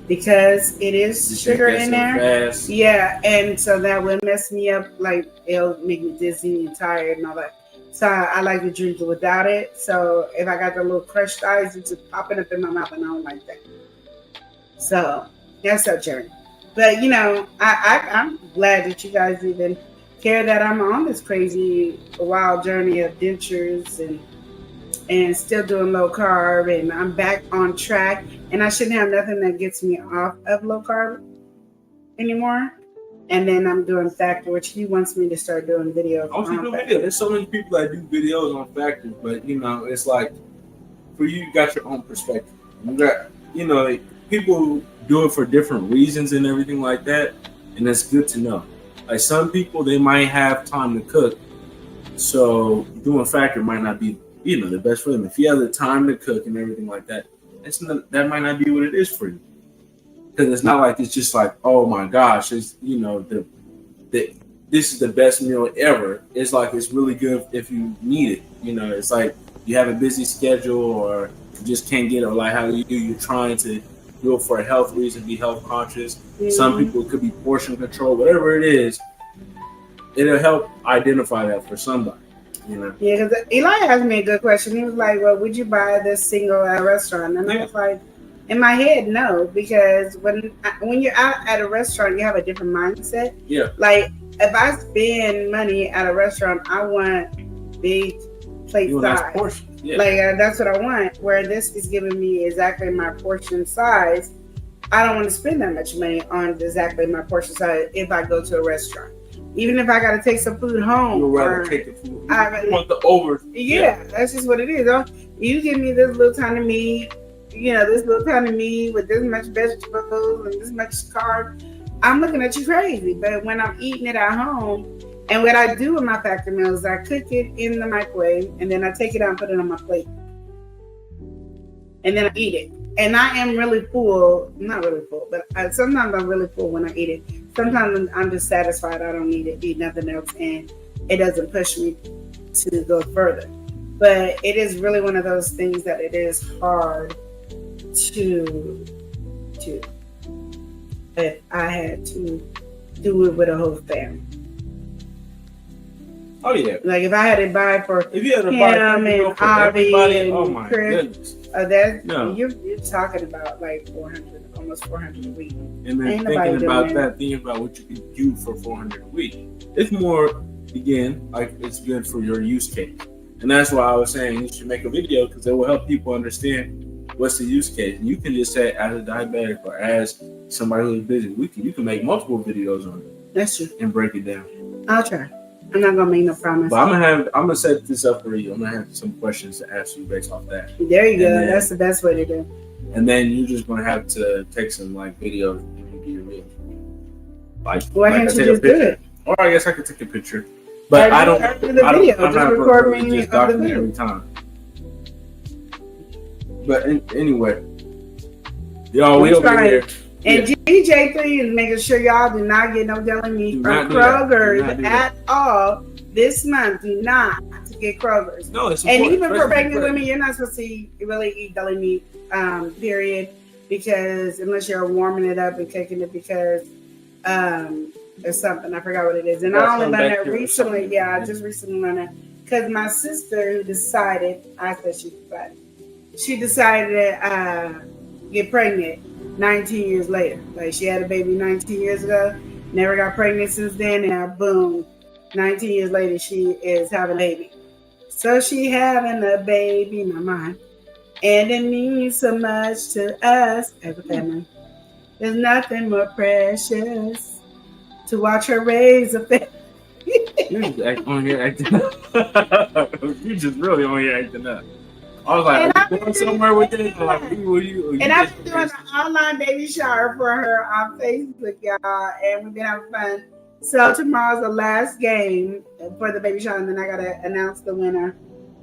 because it is sugar in there. Fast. Yeah, and so that will mess me up. Like it'll make me dizzy and tired and all that. So I like to drink it without it. So if I got the little crushed ice, it's just popping up in my mouth, and I don't like that. So that's a journey. But I'm glad that you guys even care that I'm on this crazy wild journey of dentures and still doing low carb, and I'm back on track, and I shouldn't have nothing that gets me off of low carb anymore. And then I'm doing Factor, which he wants me to start doing videos. There's so many people that do videos on Factor, but it's like for you got your own perspective. You got people do it for different reasons and everything like that, and that's good to know. Like some people, they might have time to cook, so doing Factor might not be the best for them. If you have the time to cook and everything like that, that might not be what it is for you. Because it's not like it's just like, oh my gosh, it's this is the best meal ever. It's like it's really good if you need it. It's like you have a busy schedule or you just can't get it, or like how you're trying to do it for a health reason, be health conscious. Mm-hmm. Some people, it could be portion control, whatever it is. It'll help identify that for somebody. Yeah, because Eli asked me a good question. He was like, well, would you buy this single at a restaurant? And I was like, in my head, no, because when you're out at a restaurant, you have a different mindset. Yeah. Like, if I spend money at a restaurant, I want big plate size. Portion. Yeah. Like, that's what I want. Where this is giving me exactly my portion size, I don't want to spend that much money on exactly my portion size if I go to a restaurant. Even if I got to take some food home. You'd rather take the food. You want the over. Yeah, that's just what it is. You give me this little tiny meat, this little tiny meat with this much vegetables and this much carb. I'm looking at you crazy. But when I'm eating it at home, and what I do with my Factor meals, I cook it in the microwave, and then I take it out and put it on my plate. And then I eat it. And I am really full, not really full, but sometimes I'm really full when I eat it. Sometimes I'm just satisfied. I don't need to eat nothing else, and it doesn't push me to go further. But it is really one of those things that it is hard to if I had to do it with a whole family. Oh yeah. Like if I had to buy for if you had to buy and Avi and oh my Chris, goodness. You're talking about like 400, almost 400 a week. And then thinking about what you can do for 400 a week. It's more, again, like it's good for your use case. And that's why I was saying you should make a video, because it will help people understand what's the use case. And you can just say, as a diabetic or as somebody who's busy, you can make multiple videos on it. That's true. And break it down. I'll try. I'm not gonna make no promise. But I'm gonna set this up for you. I'm gonna have some questions to ask you based off that. There you go. That's the best way to do. And then you're just gonna have to take some videos and do your reel. Why can't you just do it? Or I guess I could take a picture. But I don't. I'm not record me just document every time. But anyway, y'all, we over here. And GJ3 is making sure y'all do not get no deli meat from Kroger's at all this month. Do not get Kroger's. No, it's and even for pregnant women, you're not supposed to really eat deli meat, period. because unless you're warming it up and cooking it because there's something, I forgot what it is. And I only learned that recently. Yeah, I just recently learned that because my sister who decided, she decided to get pregnant 19 years later. Like she had a baby 19 years ago, never got pregnant since then, and now boom, 19 years later she is having a baby. So she having a baby, my mind. And it means so much to us as a family. There's nothing more precious to watch her raise a family. You just on here acting up. You just really on here acting up. I was like, are you going somewhere with it? Like, and I've been doing an online baby shower for her on Facebook, y'all, and we've been having fun. So tomorrow's the last game for the baby shower, and then I gotta announce the winner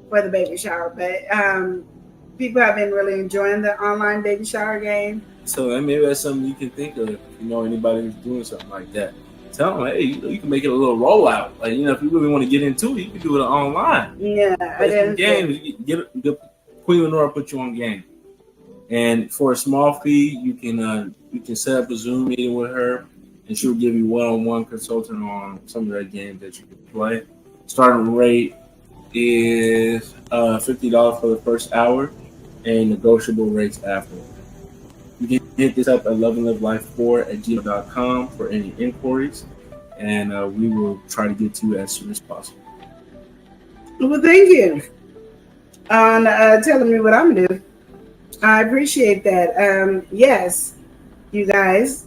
for the baby shower. But people have been really enjoying the online baby shower game. So maybe that's something you can think of. If you know anybody who's doing something like that, tell them, hey, you can make it a little rollout. Like, if you really want to get into it, you can do it online. Yeah, I games. Get Queen Lenora put you on game, and for a small fee, you can set up a Zoom meeting with her, and she'll give you one-on-one consulting on some of the games that you can play. Starting rate is $50 for the first hour, and negotiable rates after. You can hit this up at loveandlivelife4@gmail.com for any inquiries, and we will try to get to you as soon as possible. Well, thank you on telling me what I'm gonna do. I appreciate that. Yes, you guys,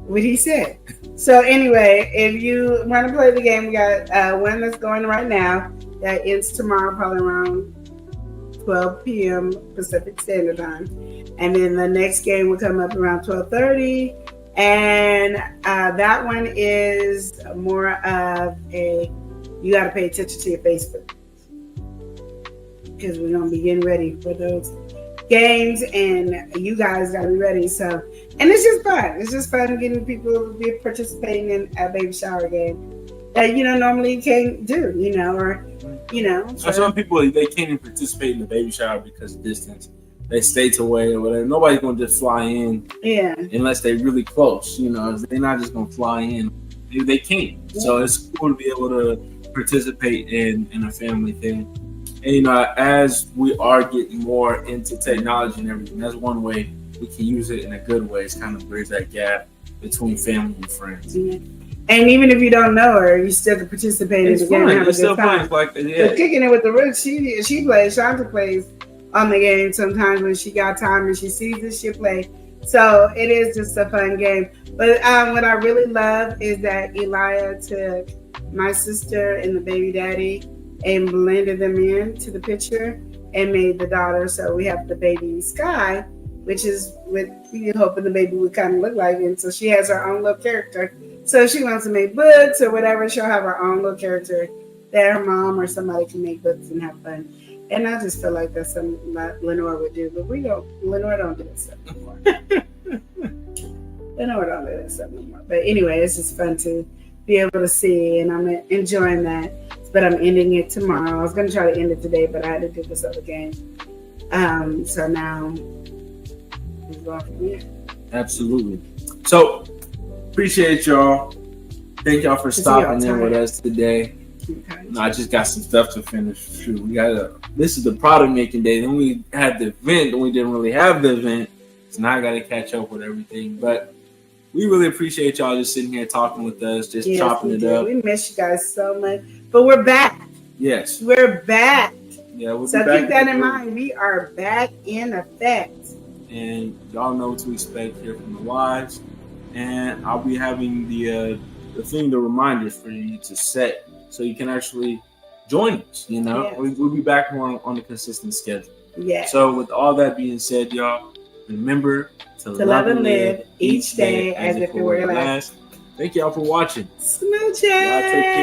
what he said. So anyway, if you want to play the game, we got one that's going right now that ends tomorrow, probably around 12 p.m. Pacific Standard Time. And then the next game will come up around 12:30. And that one is more of you got to pay attention to your Facebook. Because we're going to be getting ready for those games. And you guys got to be ready. So, and it's just fun. It's just fun getting people to be participating in a baby shower game that, normally you can't do, So some people, they can't even participate in the baby shower because of distance. They states away or whatever. Nobody's going to just fly in unless they're really close. They're not just going to fly in. They can't. Yeah. So it's cool to be able to participate in a family thing. And, as we are getting more into technology and everything, that's one way we can use it in a good way. It's kind of bridge that gap between family and friends. Yeah. And even if you don't know her, you still can participate in the game and have a good time. Like, So kicking it with the roots, she plays. Shanta plays on the game sometimes when she got time and she sees it, she'll play. So it is just a fun game. But what I really love is that Elia took my sister and the baby daddy and blended them into the picture and made the daughter. So we have the baby Sky, which is what we hoping the baby would kind of look like. And so she has her own little character. So if she wants to make books or whatever, she'll have her own little character that her mom or somebody can make books and have fun. And I just feel like that's something that Lenore would do, but Lenore don't do that stuff anymore. Lenore don't do that stuff anymore. But anyway, it's just fun to be able to see, and I'm enjoying that. But I'm ending it tomorrow. I was going to try to end it today, but I had to do this other game. So now we're going from here. Absolutely. So appreciate y'all. Thank y'all for stopping in with us today. Okay. No, I just got some stuff to finish. Shoot, this is the product making day. Then we had the event, and we didn't really have the event. So now I got to catch up with everything. But we really appreciate y'all just sitting here talking with us, just chopping it up. We miss you guys so much. But we're back. Yes. We're back. Yeah, we'll so keep that in mind. We are back in effect. And y'all know what to expect here from the wives. And I'll be having the reminders for you to set so you can actually join us. Yes. We'll be back more on a consistent schedule. Yeah. So with all that being said, y'all, remember to love and live each day as if it were your last. Thank y'all for watching. Smooches. Y'all take care.